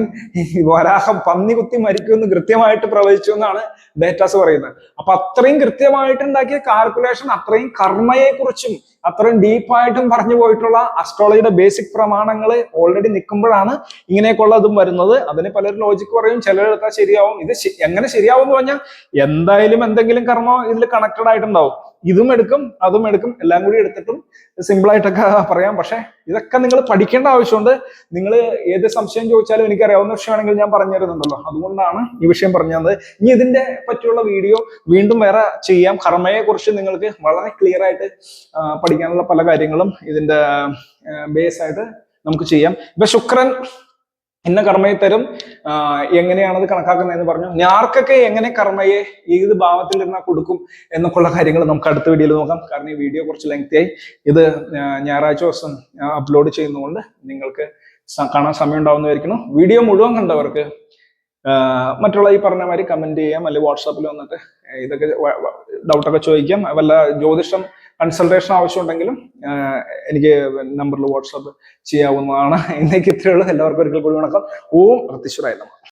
വരാഹം പന്നി കുത്തി മരിക്കുമെന്ന് കൃത്യമായിട്ട് പ്രവചിച്ചു എന്നാണ് ഡേറ്റാസ് പറയുന്നത്. അപ്പൊ അത്രയും കൃത്യമായിട്ട് ഉണ്ടാക്കിയ കാൽക്കുലേഷൻ, അത്രയും കർമ്മയെ കുറിച്ചും അത്രയും ഡീപ്പായിട്ടും പറഞ്ഞു പോയിട്ടുള്ള അസ്ട്രോളജിയുടെ ബേസിക് പ്രമാണങ്ങൾ ഓൾറെഡി നിൽക്കുമ്പോഴാണ് ഇങ്ങനെയൊക്കെയുള്ള ഇതും വരുന്നത്. അതിന് പലരും ലോജിക്ക് പറയും, ചിലരെടുത്താൽ ശരിയാവും. ഇത് എങ്ങനെ ശരിയാവും എന്ന് പറഞ്ഞാൽ എന്തായാലും എന്തെങ്കിലും കർമ്മം ഇതിൽ കണക്റ്റഡ് ആയിട്ടുണ്ടാവും. ഇതും എടുക്കും അതും എടുക്കും, എല്ലാം കൂടി എടുത്തിട്ടും സിമ്പിൾ ആയിട്ടൊക്കെ പറയാം. പക്ഷെ ഇതൊക്കെ നിങ്ങൾ പഠിക്കേണ്ട ആവശ്യമുണ്ട്. നിങ്ങൾ ഏത് സംശയം ചോദിച്ചാലും എനിക്കറിയാവുന്ന വിഷയമാണെങ്കിൽ ഞാൻ പറഞ്ഞു തരുന്നുണ്ടല്ലോ. അതുകൊണ്ടാണ് ഈ വിഷയം പറഞ്ഞത്. ഇനി ഇതിന്റെ പറ്റിയുള്ള വീഡിയോ വീണ്ടും വേറെ ചെയ്യാം. കർമ്മയെ കുറിച്ച് നിങ്ങൾക്ക് വളരെ ക്ലിയർ ആയിട്ട് പഠിക്കാനുള്ള പല കാര്യങ്ങളും ഇതിന്റെ ബേസ് ആയിട്ട് നമുക്ക് ചെയ്യാം. ഇപ്പൊ ശുക്രൻ ഇന്ന കർമ്മയെ തരും, എങ്ങനെയാണത് കണക്കാക്കുന്നതെന്ന് പറഞ്ഞു. ഞാർക്കൊക്കെ എങ്ങനെ കർമ്മയെ ഏത് ഭാവത്തിൽ ഇരുന്നാൽ കൊടുക്കും എന്നൊക്കെയുള്ള കാര്യങ്ങൾ നമുക്ക് അടുത്ത വീഡിയോയിൽ നോക്കാം. കാരണം ഈ വീഡിയോ കുറച്ച് ലെങ്തി ആയി. ഇത് ഞായറാഴ്ച ദിവസം അപ്ലോഡ് ചെയ്യുന്നതുകൊണ്ട് നിങ്ങൾക്ക് കാണാൻ സമയം ഉണ്ടാവുന്നതായിരിക്കണം. വീഡിയോ മുഴുവൻ കണ്ടവർക്ക് മറ്റുള്ള ഈ പറഞ്ഞ മാതിരി കമന്റ് ചെയ്യാം, അല്ലെങ്കിൽ വാട്സാപ്പിൽ വന്നിട്ട് ഇതൊക്കെ ഡൗട്ടൊക്കെ ചോദിക്കാം. വല്ല ജ്യോതിഷം കൺസൾട്ടേഷൻ ആവശ്യമുണ്ടെങ്കിലും എനിക്ക് നമ്പറിൽ വാട്സാപ്പ് ചെയ്യാവുന്നതാണ്. ഇന്നേക്ക് ഇത്രയേ ഉള്ളൂ. എല്ലാവർക്കും ഒരിക്കൽ കൂടി വണക്കം. ഓം പ്രത്യക്ഷരായ നമഃ.